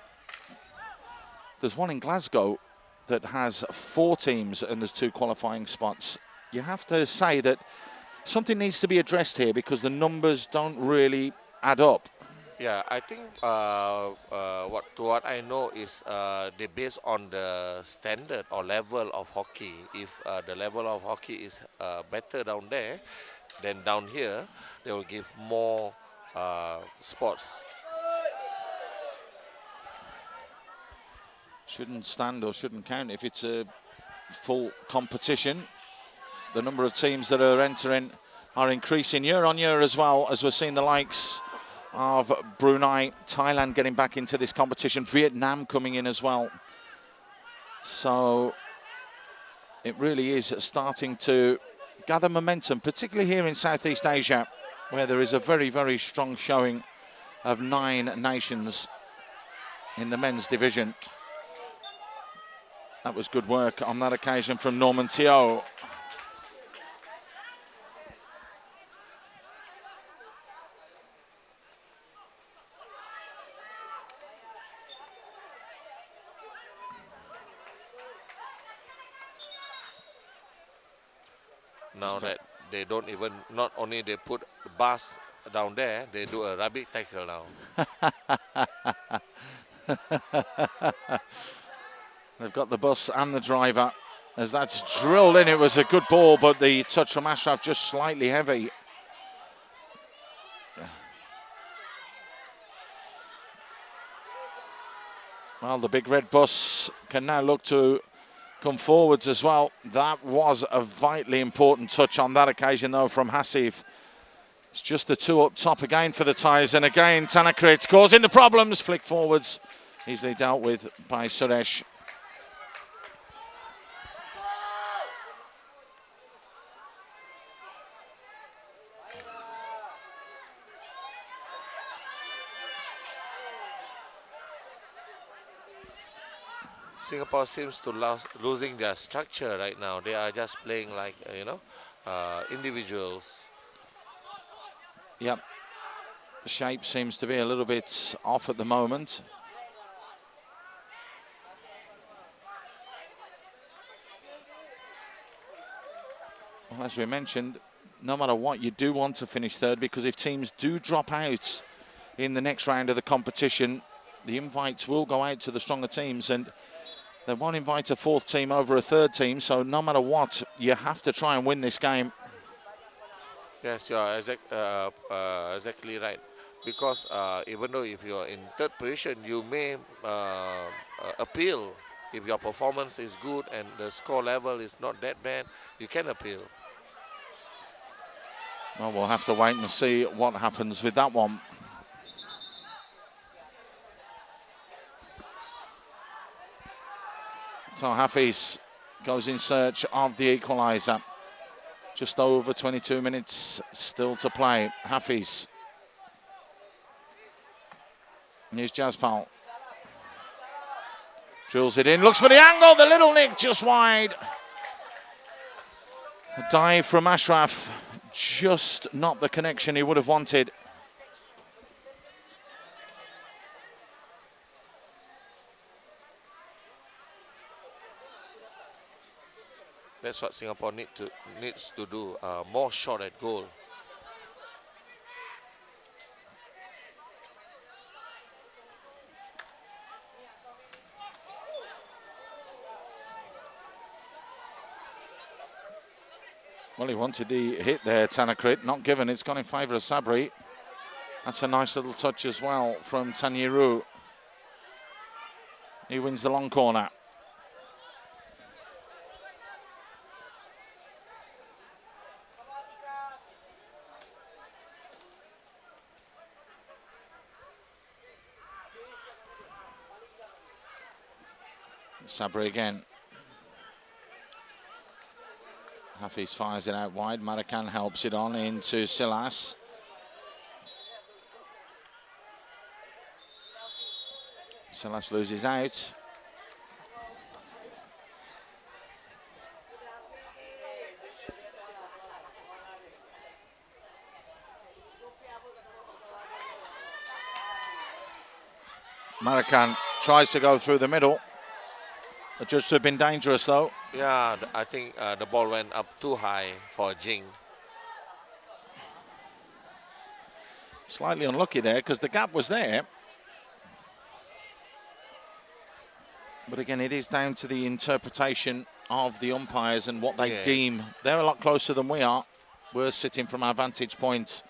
There's one in Glasgow that has 4 teams and there's 2 qualifying spots. You have to say that something needs to be addressed here because the numbers don't really add up. Yeah, I think what I know is they based on the standard or level of hockey. If the level of hockey is better down there than down here, they will give more sports. Shouldn't stand or shouldn't count if it's a full competition. The number of teams that are entering are increasing year on year as well, as we're seeing the likes of Brunei, Thailand getting back into this competition, Vietnam coming in as well. So it really is starting to gather momentum, particularly here in Southeast Asia, where there is a very, very strong showing of 9 nations in the men's division. That was good work on that occasion from Norman Teo. Now that they don't even, not only they put the bus down there, they do a rabbit tackle now. They've got the bus and the driver. As that's drilled in, it was a good ball, but the touch from Ashraf just slightly heavy. Well, the big red bus can now look to come forwards as well. That was a vitally important touch on that occasion, though, from Haseef. It's just the 2 up top again for the Thais. And again, Tanakrit causing the problems. Flick forwards, easily dealt with by Suresh. Singapore seems to losing their structure right now. They are just playing like, individuals. Yep. The shape seems to be a little bit off at the moment. Well, as we mentioned, no matter what, you do want to finish third, because if teams do drop out in the next round of the competition, the invites will go out to the stronger teams, and they won't invite a 4th team over a 3rd team. So no matter what, you have to try and win this game. Yes, you are exactly right. Because even though if you are in 3rd position, you may appeal. If your performance is good and the score level is not that bad, you can appeal. Well, we'll have to wait and see what happens with that one. So Hafiz goes in search of the equaliser. Just over 22 minutes still to play. Hafiz. Here's Jaspal. Drills it in, looks for the angle, the little nick just wide. A dive from Ashraf, just not the connection he would have wanted. That's what Singapore needs to do, more shot at goal. Well, he wanted the hit there, Tanakrit, not given. It's gone in favour of Sabri. That's a nice little touch as well from Tanyiru. He wins the long corner. Sabri again. Hafiz fires it out wide. Marican helps it on into Silas. Silas loses out. Marican tries to go through the middle. It just have been dangerous though. Yeah, I think the ball went up too high for Jing. Slightly unlucky there because the gap was there. But again, it is down to the interpretation of the umpires and what they deem. They're a lot closer than we are. We're sitting from our vantage point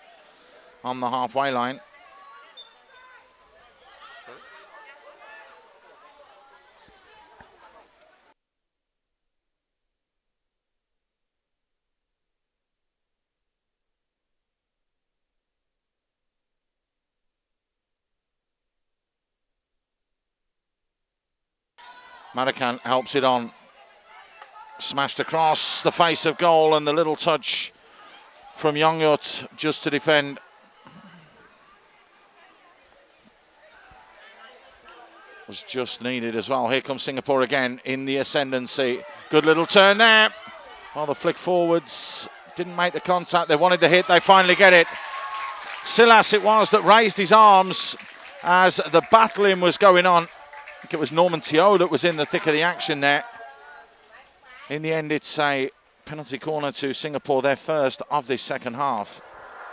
on the halfway line. Marican helps it on. Smashed across the face of goal, and the little touch from Yongyut just to defend. Was just needed as well. Here comes Singapore again in the ascendancy. Good little turn there. Well, the flick forwards didn't make the contact. They wanted the hit. They finally get it. Silas it was that raised his arms as the battling was going on. I think it was Norman Teo that was in the thick of the action there. In the end, it's a penalty corner to Singapore, their first of this second half.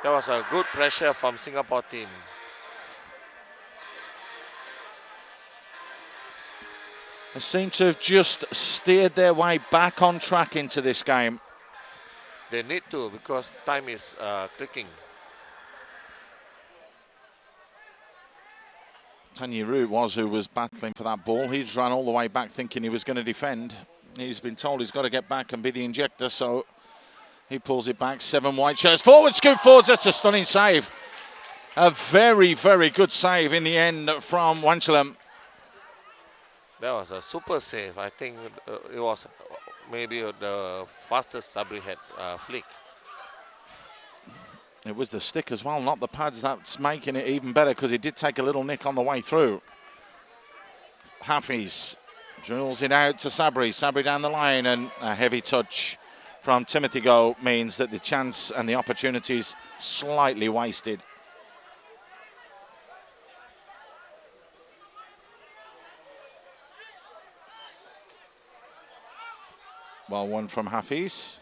There was a good pressure from Singapore team. They seem to have just steered their way back on track into this game. They need to, because time is clicking. Thammueangkhun was who was battling for that ball. He's run all the way back thinking he was going to defend. He's been told he's got to get back and be the injector, so he pulls it back. 7 white shirts forward, scoop forwards. That's a stunning save. A very, very good save in the end from Wanchalam. That was a super save. I think it was maybe the fastest Sabri had flick. It was the stick as well, not the pads. That's making it even better because he did take a little nick on the way through. Hafiz drills it out to Sabri. Sabri down the line, and a heavy touch from Timothy Go means that the chance and the opportunity is slightly wasted. Well, one from Hafiz.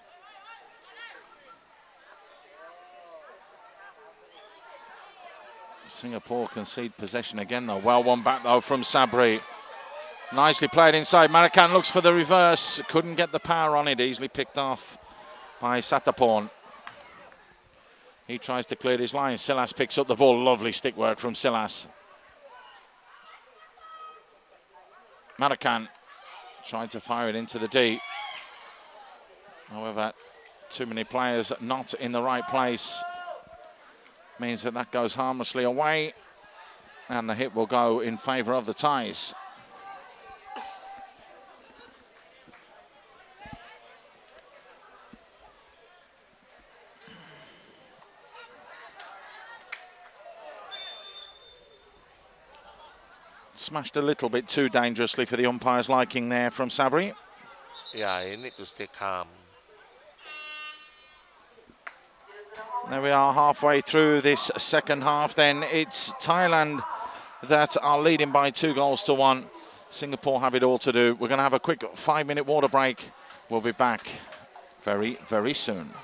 Singapore concede possession again, though. Well, one back, though, from Sabri. Nicely played inside. Marican looks for the reverse. Couldn't get the power on it. Easily picked off by Satapon. He tries to clear his line. Silas picks up the ball. Lovely stick work from Silas. Marican tried to fire it into the D. However, too many players not in the right place means that goes harmlessly away, and the hit will go in favour of the Thais. Smashed a little bit too dangerously for the umpire's liking there from Sabri. Yeah, you need to stay calm. There we are, halfway through this second half. Then it's Thailand that are leading by 2-1. Singapore have it all to do. We're going to have a quick 5-minute water break. We'll be back very, very soon.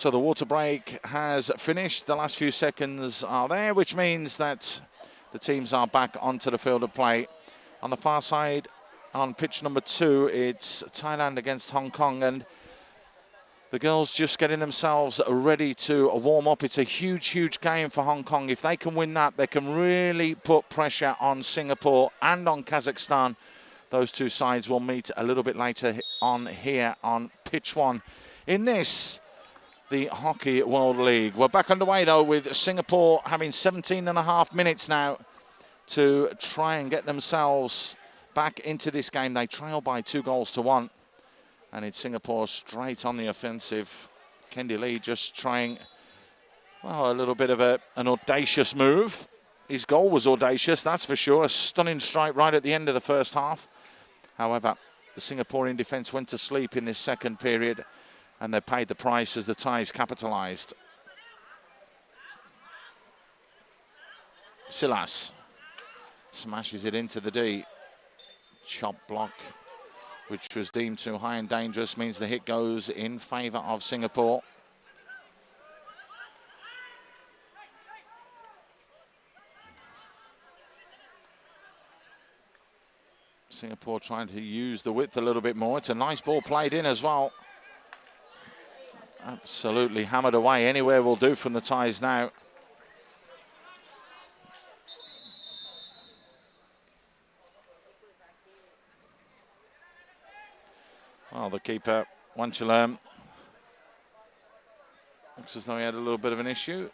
So the water break has finished. The last few seconds are there, which means that the teams are back onto the field of play. On the far side, on pitch number 2, it's Thailand against Hong Kong, and the girls just getting themselves ready to warm up. It's a huge, huge game for Hong Kong. If they can win that, they can really put pressure on Singapore and on Kazakhstan. Those two sides will meet a little bit later on here on pitch 1 in this, the Hockey World League. We're back underway though with Singapore having 17.5 minutes now to try and get themselves back into this game. They trail by 2-1. And it's Singapore straight on the offensive. Kendi Lee just trying, well, a little bit of an audacious move. His goal was audacious, that's for sure. A stunning strike right at the end of the first half. However, the Singaporean defence went to sleep in this second period, and they paid the price as the Thais capitalised. Silas smashes it into the D. Chop block, which was deemed too high and dangerous, means the hit goes in favour of Singapore. Singapore trying to use the width a little bit more. It's a nice ball played in as well. Absolutely hammered away. Anywhere will do from the Thais now. Well, the keeper, Wanchalerm, looks as though he had a little bit of an issue.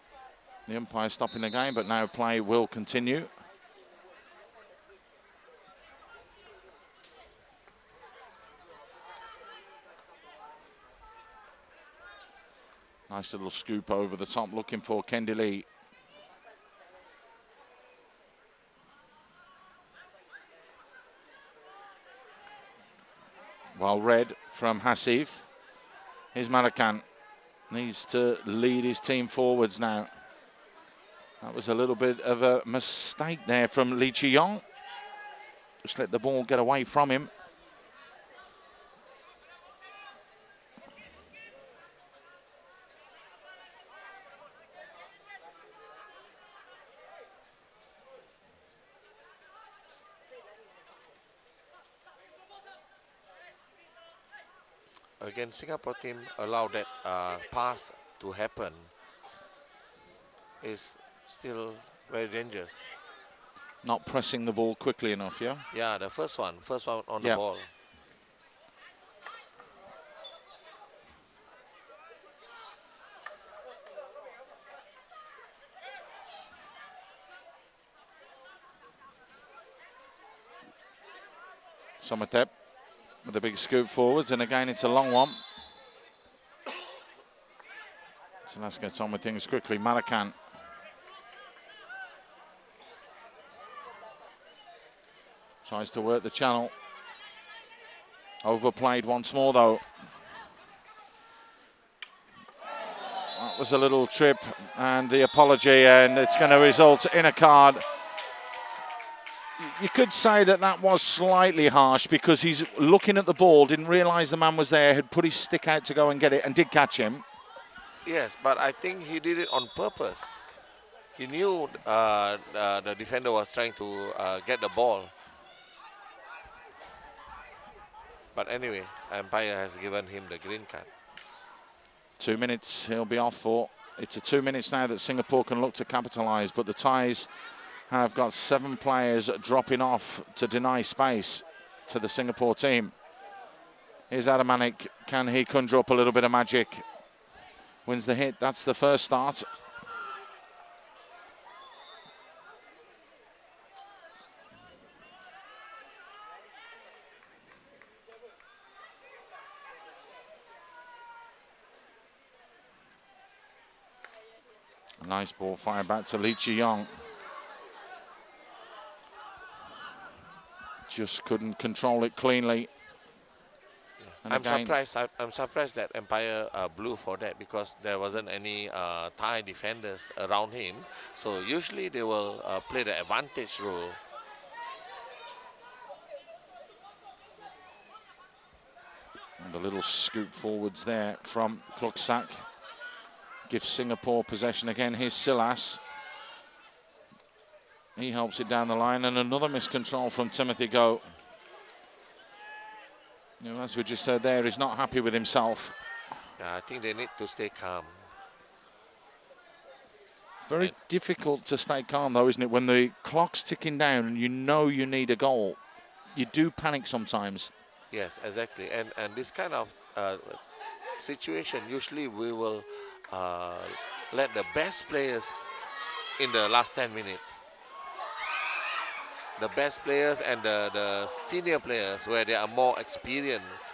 The umpire stopping the game, but now play will continue. Nice little scoop over the top, looking for Kendi Lee. Well read from Haseef. Here's Marican. Needs to lead his team forwards now. That was a little bit of a mistake there from Lee Chi-yong. Just let the ball get away from him. Again, Singapore team allowed that pass to happen. Is still very dangerous. Not pressing the ball quickly enough, yeah? Yeah, the first one on the ball. Samoethep with a big scoop forwards, and again it's a long one. Silas gets on with things quickly. Marican. Tries to work the channel. Overplayed once more though. That was a little trip and the apology, and it's going to result in a card. You could say that that was slightly harsh because he's looking at the ball, didn't realise the man was there, had put his stick out to go and get it, and did catch him. Yes, but I think he did it on purpose. He knew the defender was trying to get the ball. But anyway, umpire has given him the green card. 2 minutes he'll be off for. It's a 2 minutes now that Singapore can look to capitalise, but the Thais have got 7 players dropping off to deny space to the Singapore team. Here's Aniq. Can he conjure up a little bit of magic? Wins the hit. That's the first start. A nice ball fired back to Lee Chi-yong. Just couldn't control it cleanly. Yeah. I'm surprised that umpire blew for that, because there wasn't any Thai defenders around him. So usually they will play the advantage rule. And the little scoop forwards there from Pongsak. gives Singapore possession again. Here's Silas. He helps it down the line, and another miscontrol from Timothy Go. You know, as we just said there, he's not happy with himself. Yeah, I think they need to stay calm. Very difficult to stay calm, though, isn't it? When the clock's ticking down and you know you need a goal, you do panic sometimes. Yes, exactly. And this kind of situation, usually we will let the best players in the last 10 minutes. The best players and the senior players where they are more experienced.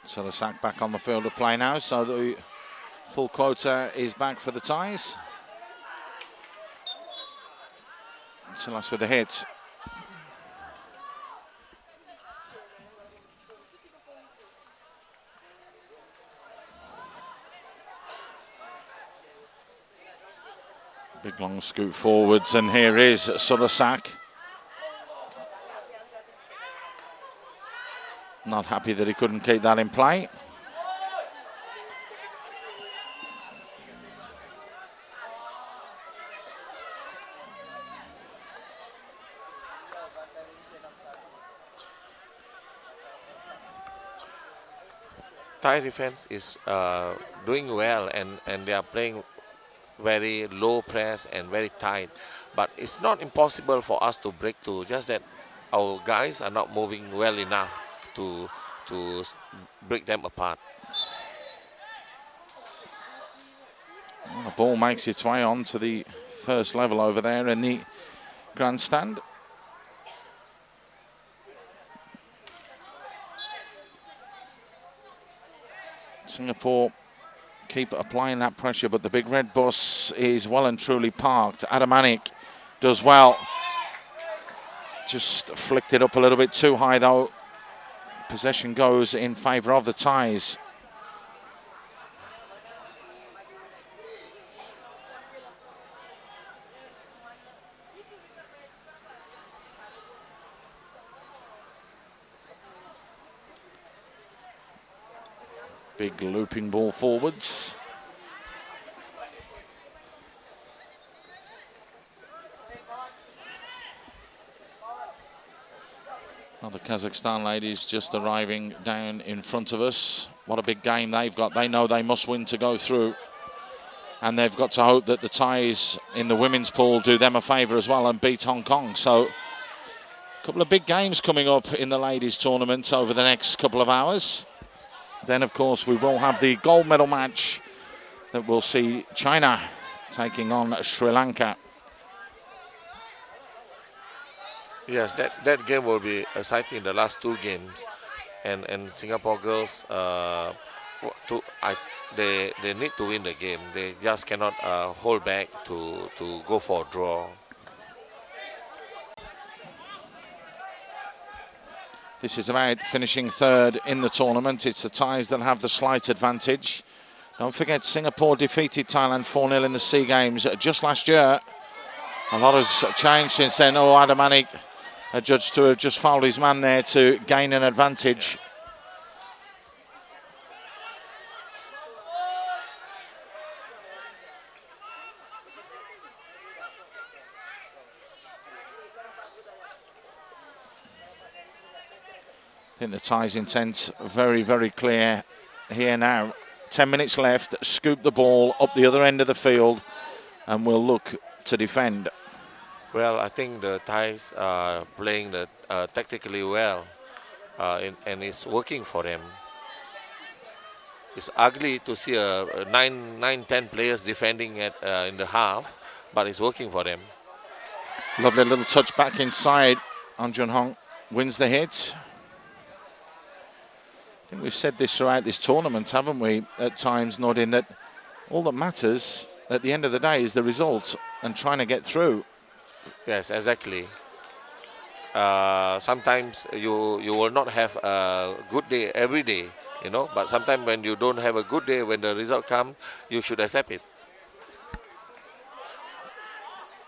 Surasak back on the field of play now, so the full quota is back for the Thais. Silas with the hit. Big long scoot forwards, and here is Surasak. Not happy that he couldn't keep that in play. Thai defense is doing well, and they are playing very low press and very tight. But it's not impossible for us to break through, just that our guys are not moving well enough to break them apart. Well, the ball makes its way on to the first level over there in the grandstand. Singapore keep applying that pressure, but the big red bus is well and truly parked. Aniq does well. Just flicked it up a little bit too high, though. Possession goes in favour of the Thais. Big looping ball forwards. Well, the Kazakhstan ladies just arriving down in front of us. What a big game they've got. They know they must win to go through. And they've got to hope that the Thais in the women's pool do them a favour as well and beat Hong Kong. So, a couple of big games coming up in the ladies' tournament over the next couple of hours. Then, of course, we will have the gold medal match that will see China taking on Sri Lanka. Yes, that game will be exciting, the last two games. And Singapore girls, they need to win the game. They just cannot hold back to go for a draw. This is about finishing third in the tournament. It's the Thais that have the slight advantage. Don't forget, Singapore defeated Thailand 4-0 in the SEA Games just last year. A lot has changed since then. Oh, Aniq adjudged to have just fouled his man there to gain an advantage. I think the Thais' intent very, very clear here now. 10 minutes left, scoop the ball up the other end of the field and we'll look to defend. Well, I think the Thais are playing tactically well and it's working for them. It's ugly to see a 9-10 players defending in the half, but it's working for them. Lovely little touch back inside. An Jun Hong wins the hit. I think we've said this throughout this tournament, haven't we, at times, Nordin, that all that matters at the end of the day is the result and trying to get through. Yes, exactly. sometimes you will not have a good day every day, you know. But sometimes when you don't have a good day, when the result comes, you should accept it.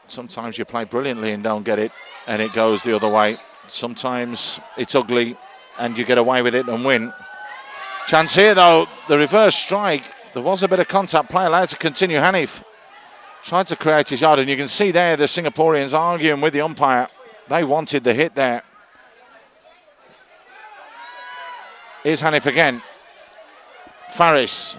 Sometimes you play brilliantly and don't get it, and it goes the other way. Sometimes it's ugly, and you get away with it and win. Chance here, though, the reverse strike. There was a bit of contact. Play allowed to continue. Haseef tried to create his yard, and you can see there the Singaporeans arguing with the umpire. They wanted the hit there. Here's Haseef again. Faris.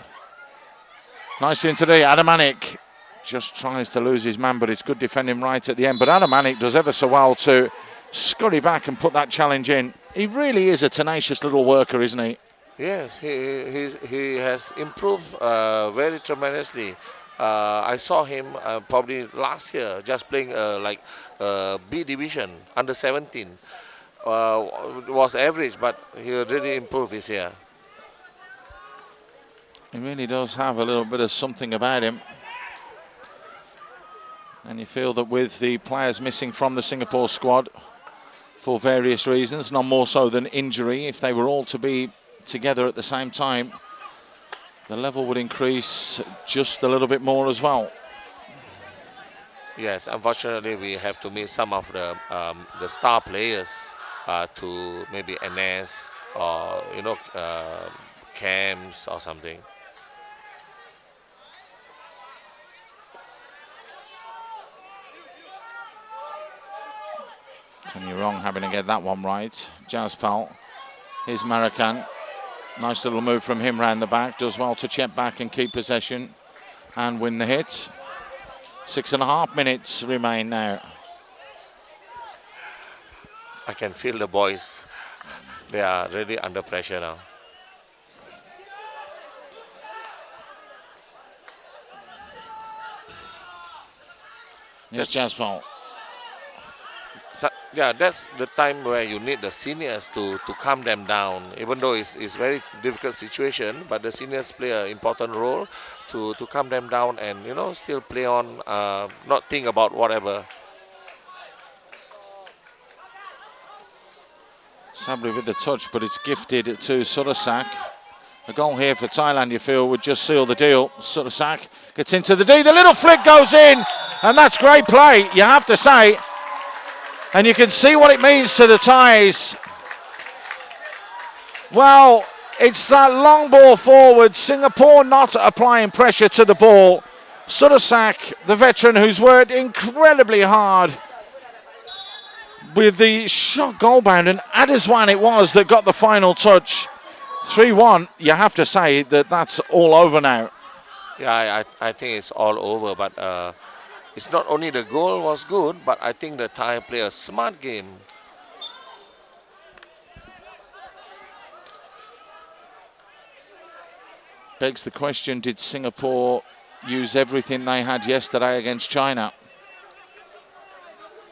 Nicely into the Aniq. Just tries to lose his man, but it's good defending right at the end. But Aniq does ever so well to scurry back and put that challenge in. He really is a tenacious little worker, isn't he? Yes, he has improved very tremendously. I saw him probably last year just playing like B division under 17. Was average, but he really improved this year. He really does have a little bit of something about him. And you feel that with the players missing from the Singapore squad for various reasons, none more so than injury, if they were all to be together at the same time, the level would increase just a little bit more as well. Yes, unfortunately we have to miss some of the star players to maybe NS or camps or something. You're wrong having to get that one right. Jaspal. Here's Marican. Nice little move from him round the back. Does well to check back and keep possession and win the hit. 6.5 minutes remain now. I can feel the boys. They are really under pressure now. Here's Jaspal. So, yeah, that's the time where you need the seniors to calm them down. Even though it's very difficult situation, but the seniors play an important role to calm them down and still play on, not think about whatever. Sabri with the touch, but it's gifted to Surasak. A goal here for Thailand, you feel, would just seal the deal. Surasak gets into the D. The little flick goes in, and that's great play, you have to say. And you can see what it means to the Thais. Well, it's that long ball forward. Singapore not applying pressure to the ball. Surasak, the veteran who's worked incredibly hard with the shot goal bound, and Adeswan it was that got the final touch. 3-1, you have to say that that's all over now. Yeah, I think it's all over, but it's not only the goal was good, but I think the Thai play a smart game. Begs the question, did Singapore use everything they had yesterday against China?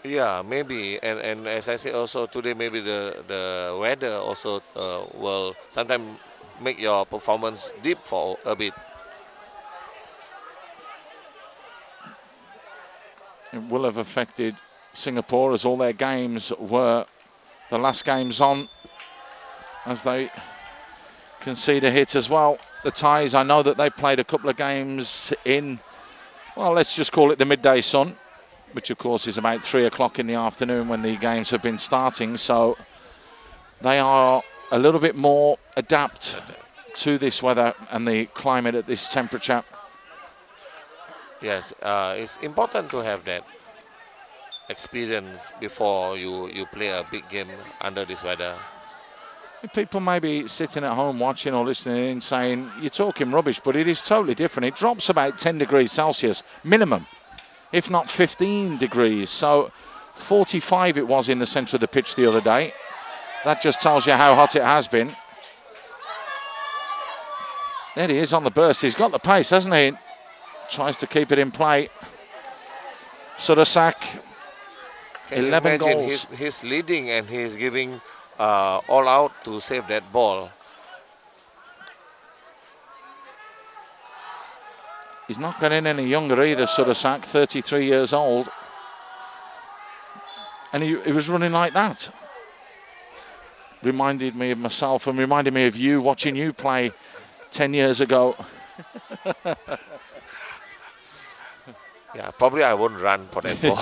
Yeah, maybe, and as I said also today, maybe the weather also will sometimes make your performance dip for a bit. It will have affected Singapore, as all their games were the last games on, as they concede a hit as well. The Thais, I know that they played a couple of games in, well, let's just call it the midday sun, which of course is about 3 o'clock in the afternoon when the games have been starting. So they are a little bit more adapt to this weather and the climate at this temperature. Yes, it's important to have that experience before you play a big game under this weather. People may be sitting at home watching or listening in saying, you're talking rubbish, but it is totally different. It drops about 10 degrees Celsius minimum, if not 15 degrees. So 45 it was in the centre of the pitch the other day. That just tells you how hot it has been. There he is on the burst. He's got the pace, hasn't he? Tries to keep it in play. Surasak, 11 goals. He's leading and he's giving all out to save that ball. He's not getting any younger either, Surasak, 33 years old. And he was running like that. Reminded me of myself and reminded me of you, watching you play 10 years ago. Yeah, probably I won't run for that ball.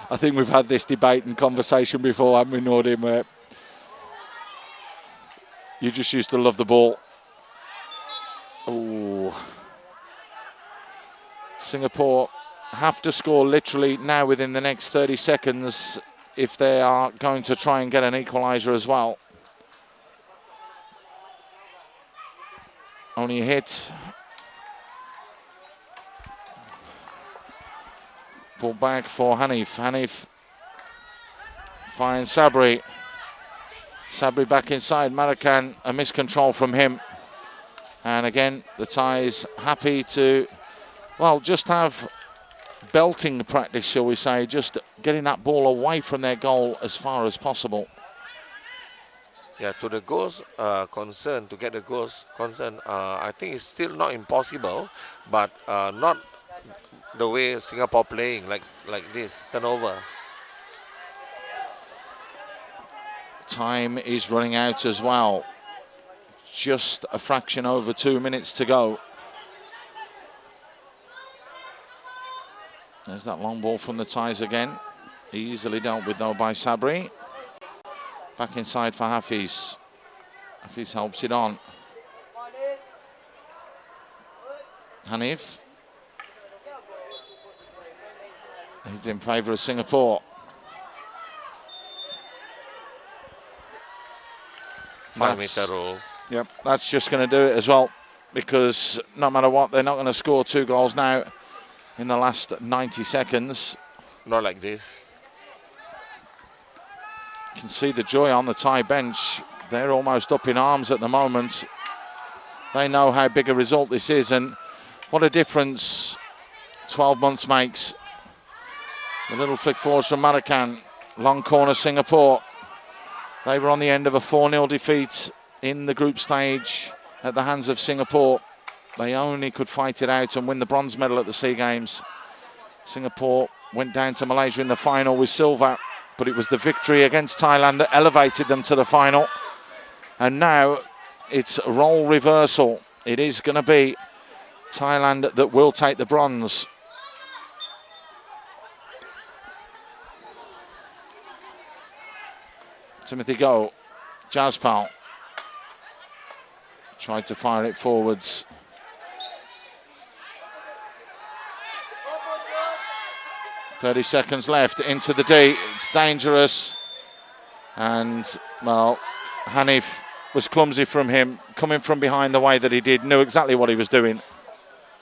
I think we've had this debate and conversation before, haven't we, Noor, where you just used to love the ball. Oh, Singapore have to score literally now within the next 30 seconds if they are going to try and get an equaliser as well. Only a hit. Pull back for Haneef. Haneef finds Sabri. Sabri back inside. Marican, a miscontrol from him. And again, the Thais happy to, well, just have belting practice, shall we say, just getting that ball away from their goal as far as possible. Yeah, to the goals concern, to get the goals concern, I think it's still not impossible, but not the way Singapore playing like this, turnovers. Time is running out as well. Just a fraction over 2 minutes to go. There's that long ball from the Thais again. Easily dealt with though by Sabri. Back inside for Hafiz. Hafiz helps it on. Haneef. He's in favour of Singapore. 5 meter rules. Yep, that's just going to do it as well, because no matter what, they're not going to score 2 goals now in the last 90 seconds. Not like this. You can see the joy on the Thai bench. They're almost up in arms at the moment. They know how big a result this is and what a difference 12 months makes. The little flick forwards from Marican. Long corner Singapore. They were on the end of a 4-0 defeat in the group stage at the hands of Singapore. They only could fight it out and win the bronze medal at the SEA Games. Singapore went down to Malaysia in the final with silver, but it was the victory against Thailand that elevated them to the final. And now it's role reversal. It is going to be Thailand that will take the bronze. Timothy Go, Jaspal tried to fire it forwards. .30 seconds left into the D. It's dangerous. And, well, Haneef was clumsy from him, coming from behind the way that he did, knew exactly what he was doing.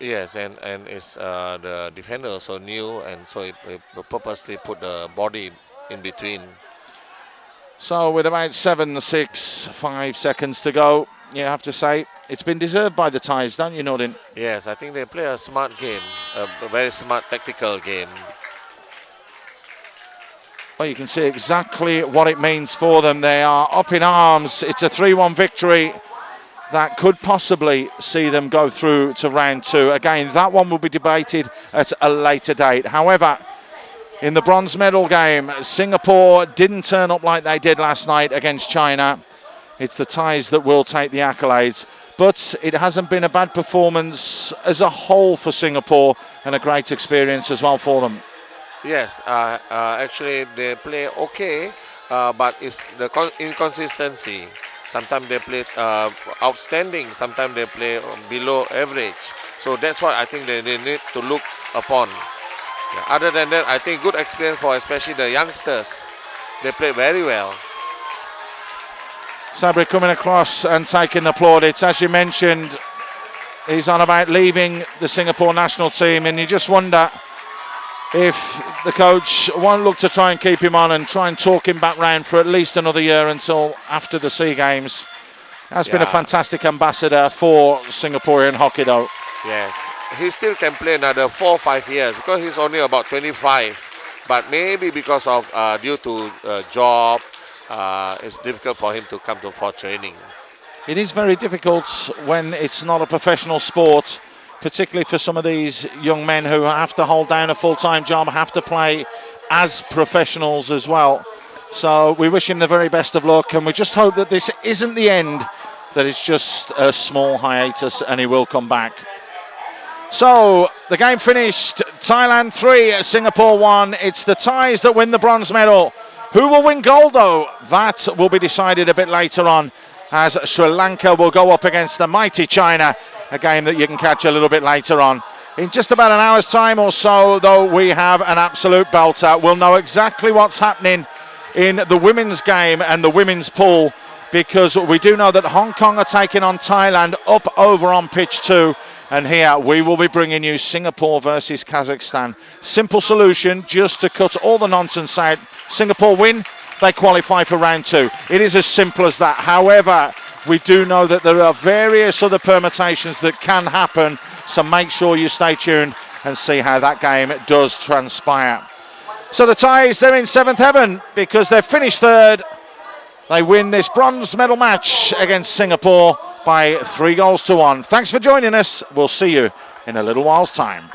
Yes, and it's the defender also knew, and so he purposely put the body in between. So with about 5 seconds to go, you have to say it's been deserved by the Thais, don't you, Noor? Yes, I think they play a smart game, a very smart tactical game. Well, you can see exactly what it means for them. They are up in arms. It's a 3-1 victory that could possibly see them go through to round 2. Again, that one will be debated at a later date. However, in the bronze medal game, Singapore didn't turn up like they did last night against China. It's the Thais that will take the accolades. But it hasn't been a bad performance as a whole for Singapore, and a great experience as well for them. Yes, actually they play okay, but it's the inconsistency. Sometimes they play outstanding, sometimes they play below average. So that's what I think they need to look upon. Yeah, other than that, I think good experience for especially the youngsters. They play very well. Sabri coming across and taking the plaudits. As you mentioned, he's on about leaving the Singapore national team, and you just wonder if the coach won't look to try and keep him on and try and talk him back round for at least another year until after the SEA Games. Has been a fantastic ambassador for Singaporean hockey though. Yes, he still can play another 4 or 5 years because he's only about 25. But maybe because of due to job, it's difficult for him to come for trainings. It is very difficult when it's not a professional sport, particularly for some of these young men who have to hold down a full-time job, have to play as professionals as well. So we wish him the very best of luck, and we just hope that this isn't the end, that it's just a small hiatus and he will come back. So the game finished, Thailand 3, Singapore 1. It's the Thais that win the bronze medal. Who will win gold though? That will be decided a bit later on, as Sri Lanka will go up against the mighty China, a game that you can catch a little bit later on. In just about an hour's time or so though, we have an absolute belter. We'll know exactly what's happening in the women's game and the women's pool, because we do know that Hong Kong are taking on Thailand up over on pitch 2. And here we will be bringing you Singapore versus Kazakhstan. Simple solution, just to cut all the nonsense out. Singapore win, they qualify for round 2. It is as simple as that. However, we do know that there are various other permutations that can happen, so make sure you stay tuned and see how that game does transpire. So the Thais, they're in 7th heaven because they've finished 3rd. They win this bronze medal match against Singapore by 3-1. Thanks for joining us. We'll see you in a little while's time.